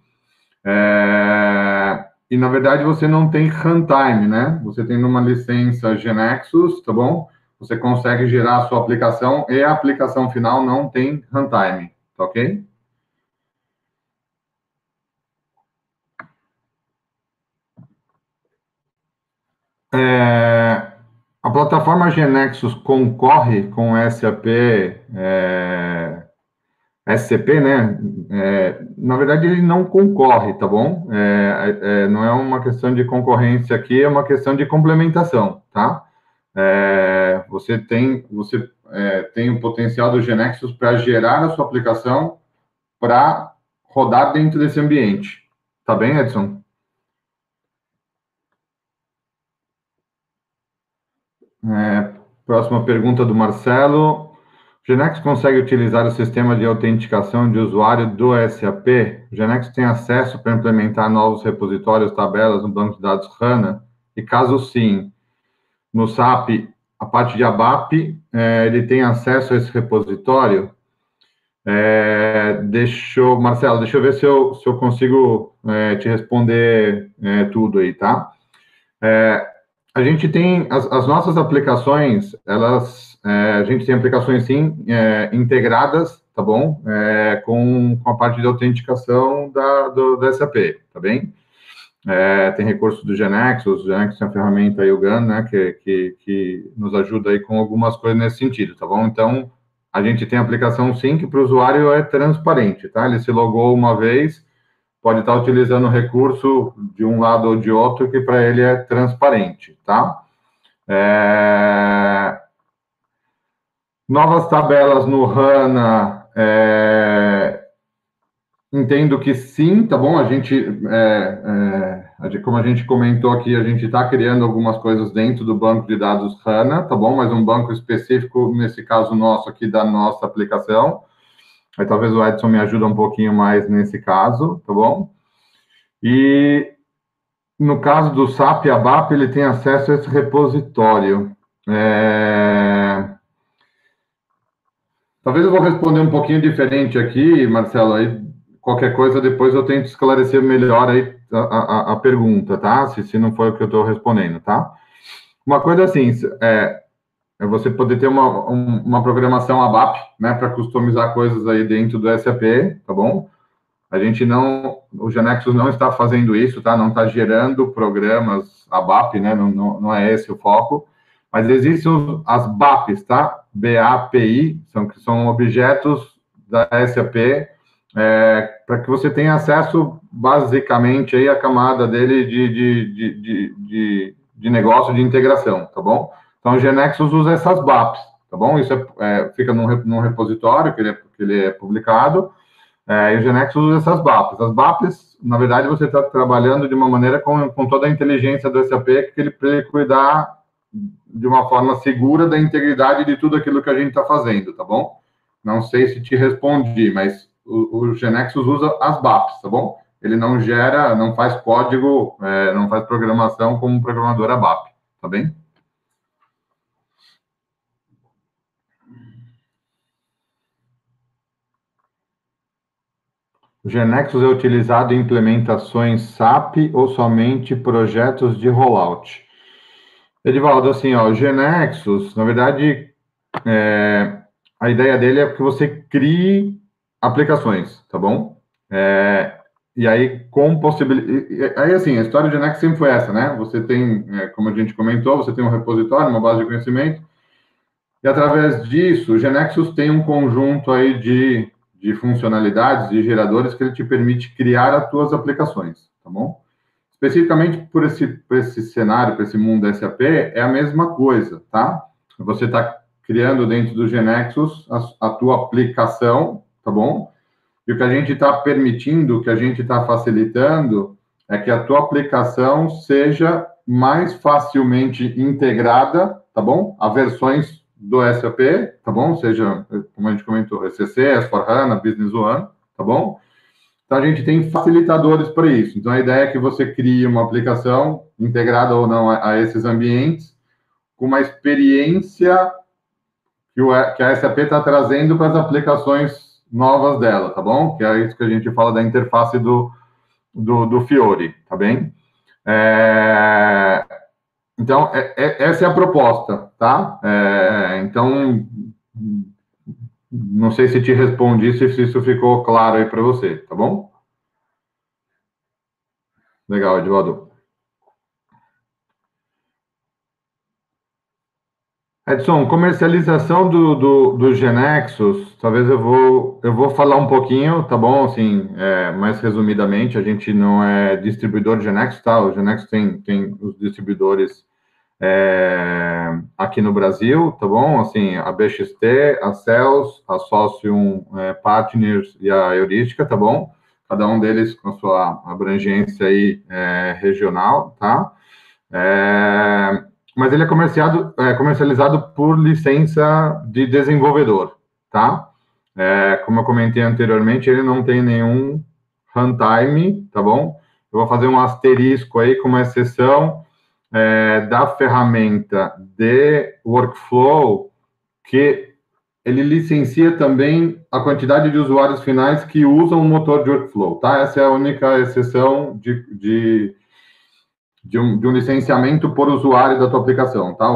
E, na verdade, você não tem runtime, né? Você tem uma licença GeneXus, tá bom? Você consegue gerar a sua aplicação e a aplicação final não tem runtime, tá ok? A plataforma GeneXus concorre com SAP, SCP, né? Na verdade, ele não concorre, tá bom? Não é uma questão de concorrência aqui, é uma questão de complementação, tá? Você tem o potencial do GeneXus para gerar a sua aplicação para rodar dentro desse ambiente. Tá bem, Edson? Próxima pergunta do Marcelo. O Genex consegue utilizar o sistema de autenticação de usuário do SAP? O Genex tem acesso para implementar novos repositórios, tabelas no banco de dados HANA? E caso sim, no SAP, a parte de ABAP, ele tem acesso a esse repositório? Marcelo, deixa eu ver se eu consigo te responder tudo aí, tá? A gente tem as nossas aplicações, a gente tem aplicações sim integradas, tá bom? Com a parte de autenticação da SAP, tá bem? Tem recursos do GeneXus, o GeneXus tem a ferramenta aí, o GAN, né, que nos ajuda aí com algumas coisas nesse sentido, tá bom? Então, a gente tem aplicação sim que para o usuário é transparente, tá? Ele se logou uma vez, pode estar utilizando o recurso de um lado ou de outro, que para ele é transparente, tá? Novas tabelas no HANA, entendo que sim, tá bom? Como a gente comentou aqui, a gente está criando algumas coisas dentro do banco de dados HANA, tá bom? Mas um banco específico, nesse caso nosso aqui, da nossa aplicação. Aí talvez o Edson me ajude um pouquinho mais nesse caso, tá bom? E no caso do SAP e ABAP, ele tem acesso a esse repositório. Talvez eu vou responder um pouquinho diferente aqui, Marcelo, aí qualquer coisa depois eu tento esclarecer melhor aí a pergunta, tá? Se não foi o que eu estou respondendo, tá? Uma coisa assim, é você poder ter uma programação ABAP, né, para customizar coisas aí dentro do SAP, tá bom? O GeneXus não está fazendo isso, tá? Não está gerando programas ABAP, né? Não é esse o foco. Mas existem as BAPs, tá? BAPI, que são objetos da SAP, para que você tenha acesso, basicamente, aí, à camada dele de negócio, de integração, tá bom? Então, o GeneXus usa essas BAPs, tá bom? Isso fica num repositório que ele é publicado, E o GeneXus usa essas BAPs. As BAPs, na verdade, você está trabalhando de uma maneira com toda a inteligência do SAP, para ele cuidar de uma forma segura da integridade de tudo aquilo que a gente está fazendo, tá bom? Não sei se te respondi, mas o GeneXus usa as BAPs, tá bom? Ele não gera, não faz código, não faz programação como um programador ABAP, tá bem? O GeneXus é utilizado em implementações SAP ou somente projetos de rollout? Edivaldo, assim, ó, o GeneXus, na verdade, a ideia dele é que você crie aplicações, tá bom? E aí, com possibilidade... Aí, assim, a história do GeneXus sempre foi essa, né? Você tem, como a gente comentou, você tem um repositório, uma base de conhecimento, e através disso, o GeneXus tem um conjunto aí de funcionalidades e geradores que ele te permite criar as tuas aplicações, tá bom? Especificamente por esse cenário, por esse mundo SAP, é a mesma coisa, tá? Você está criando dentro do GeneXus a tua aplicação, tá bom? E o que a gente está permitindo, o que a gente está facilitando, é que a tua aplicação seja mais facilmente integrada, tá bom? A versões do SAP, tá bom? Seja, como a gente comentou, ECC, S/4HANA, Business One, tá bom? Então, a gente tem facilitadores para isso. Então, a ideia é que você crie uma aplicação integrada ou não a esses ambientes, com uma experiência que a SAP está trazendo para as aplicações novas dela, tá bom? Que é isso que a gente fala da interface do Fiori, tá bem? Então, essa é a proposta, tá? Então, não sei se te respondi, se isso ficou claro aí para você, tá bom? Legal, Edvaldo. Edson, comercialização do GeneXus, talvez eu vou falar um pouquinho, tá bom? Assim, mais resumidamente, a gente não é distribuidor de GeneXus, tá? O GeneXus tem os distribuidores aqui no Brasil, tá bom? Assim, a BXT, a Cels, a Socium Partners e a Heurística, tá bom? Cada um deles com a sua abrangência aí regional, tá? Mas ele é comercializado por licença de desenvolvedor, tá? Como eu comentei anteriormente, ele não tem nenhum runtime, tá bom? Eu vou fazer um asterisco aí com uma exceção da ferramenta de workflow, que ele licencia também a quantidade de usuários finais que usam o motor de workflow, tá? Essa é a única exceção de um licenciamento por usuário da tua aplicação, tá?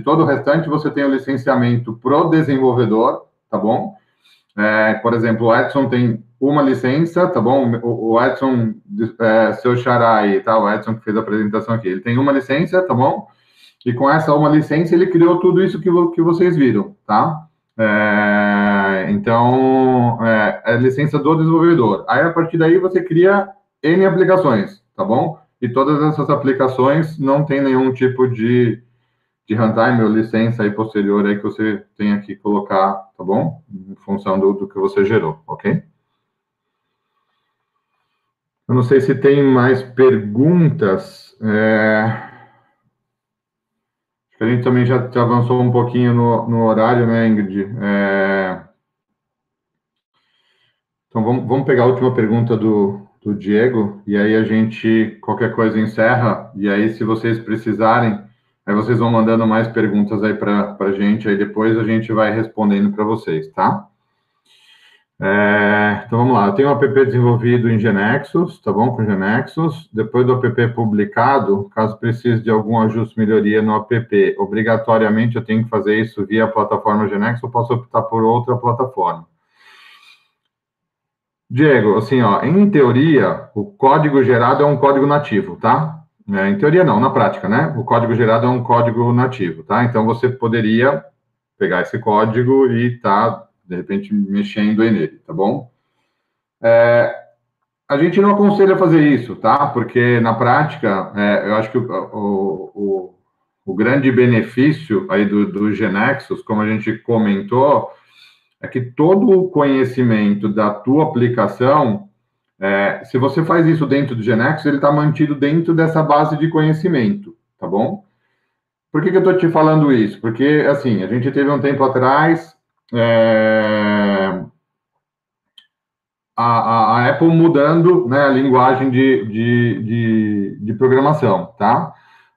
Todo o restante, você tem o licenciamento pro desenvolvedor, tá bom? Por exemplo, o Edson tem uma licença, tá bom? O Edson, seu xará aí, tá? O Edson que fez a apresentação aqui, ele tem uma licença, tá bom? E com essa uma licença, ele criou tudo isso que vocês viram, tá? Então, é licença do desenvolvedor. Aí, a partir daí, você cria N aplicações, tá bom? E todas essas aplicações não tem nenhum tipo de runtime ou licença aí posterior aí que você tenha que colocar, tá bom? Em função do que você gerou, ok? Eu não sei se tem mais perguntas. A gente também já avançou um pouquinho no horário, né, Ingrid? Então, vamos pegar a última pergunta do Diego, e aí a gente, qualquer coisa, encerra, e aí, se vocês precisarem, aí vocês vão mandando mais perguntas aí para a gente, aí depois a gente vai respondendo para vocês, tá? Então, vamos lá. Eu tenho um app desenvolvido em GeneXus, tá bom? Com GeneXus. Depois do app publicado, caso precise de algum ajuste, melhoria no app, obrigatoriamente eu tenho que fazer isso via a plataforma GeneXus, ou posso optar por outra plataforma? Diego, assim, ó, em teoria, o código gerado é um código nativo, tá? Em teoria não, na prática, né? O código gerado é um código nativo, tá? Então, você poderia pegar esse código e tá, de repente, mexendo nele, tá bom? A gente não aconselha fazer isso, tá? Porque, na prática, eu acho que o grande benefício aí do GeneXus, como a gente comentou, é que todo o conhecimento da tua aplicação, se você faz isso dentro do GeneXus, ele está mantido dentro dessa base de conhecimento, tá bom? Por que eu estou te falando isso? Porque, assim, a gente teve um tempo atrás a Apple mudando, né, a linguagem de programação, tá?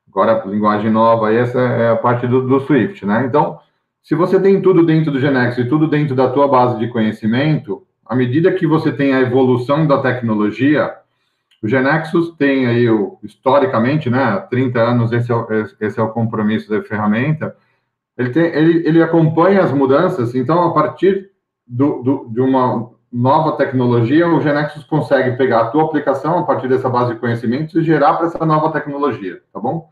Agora, a linguagem nova, essa é a parte do Swift, né? Então, se você tem tudo dentro do GeneXus e tudo dentro da tua base de conhecimento, à medida que você tem a evolução da tecnologia, o GeneXus tem aí, historicamente, né, há 30 anos, esse é o compromisso da ferramenta, ele acompanha as mudanças, então, a partir de uma nova tecnologia, o GeneXus consegue pegar a tua aplicação a partir dessa base de conhecimento e gerar para essa nova tecnologia, tá bom?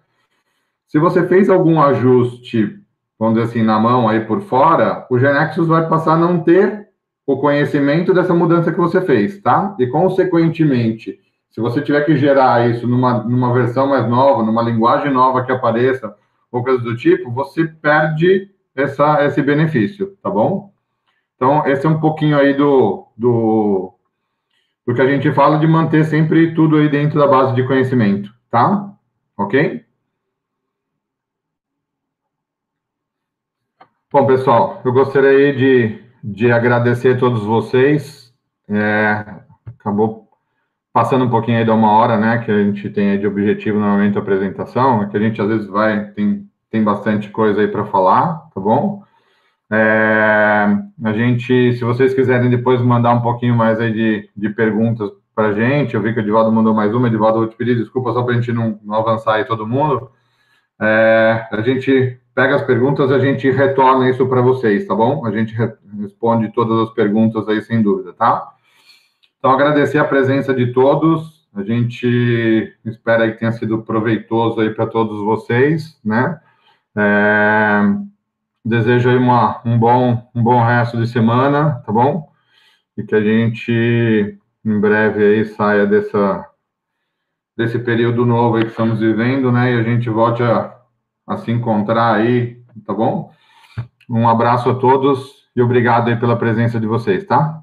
Se você fez algum ajuste, vamos dizer assim, na mão aí por fora, o GeneXus vai passar a não ter o conhecimento dessa mudança que você fez, tá? E, consequentemente, se você tiver que gerar isso numa versão mais nova, numa linguagem nova que apareça, ou coisa do tipo, você perde esse benefício, tá bom? Então, esse é um pouquinho aí do que a gente fala de manter sempre tudo aí dentro da base de conhecimento, tá? Ok? Bom, pessoal, eu gostaria de agradecer a todos vocês. Acabou passando um pouquinho aí de 1 hora, né, que a gente tem aí de objetivo normalmente a apresentação, que a gente às vezes tem bastante coisa aí para falar, tá bom? A gente, se vocês quiserem depois mandar um pouquinho mais aí de perguntas para a gente, eu vi que o Edivaldo mandou mais uma, Edivaldo, vou te pedir desculpa só para a gente não avançar aí todo mundo. A gente pega as perguntas e a gente retorna isso para vocês, tá bom? A gente responde todas as perguntas aí, sem dúvida, tá? Então, agradecer a presença de todos, a gente espera que tenha sido proveitoso aí para todos vocês, né? Desejo aí um bom resto de semana, tá bom? E que a gente, em breve, aí saia desse período novo aí que estamos vivendo, né? E a gente volte a se encontrar aí, tá bom? Um abraço a todos e obrigado aí pela presença de vocês, tá?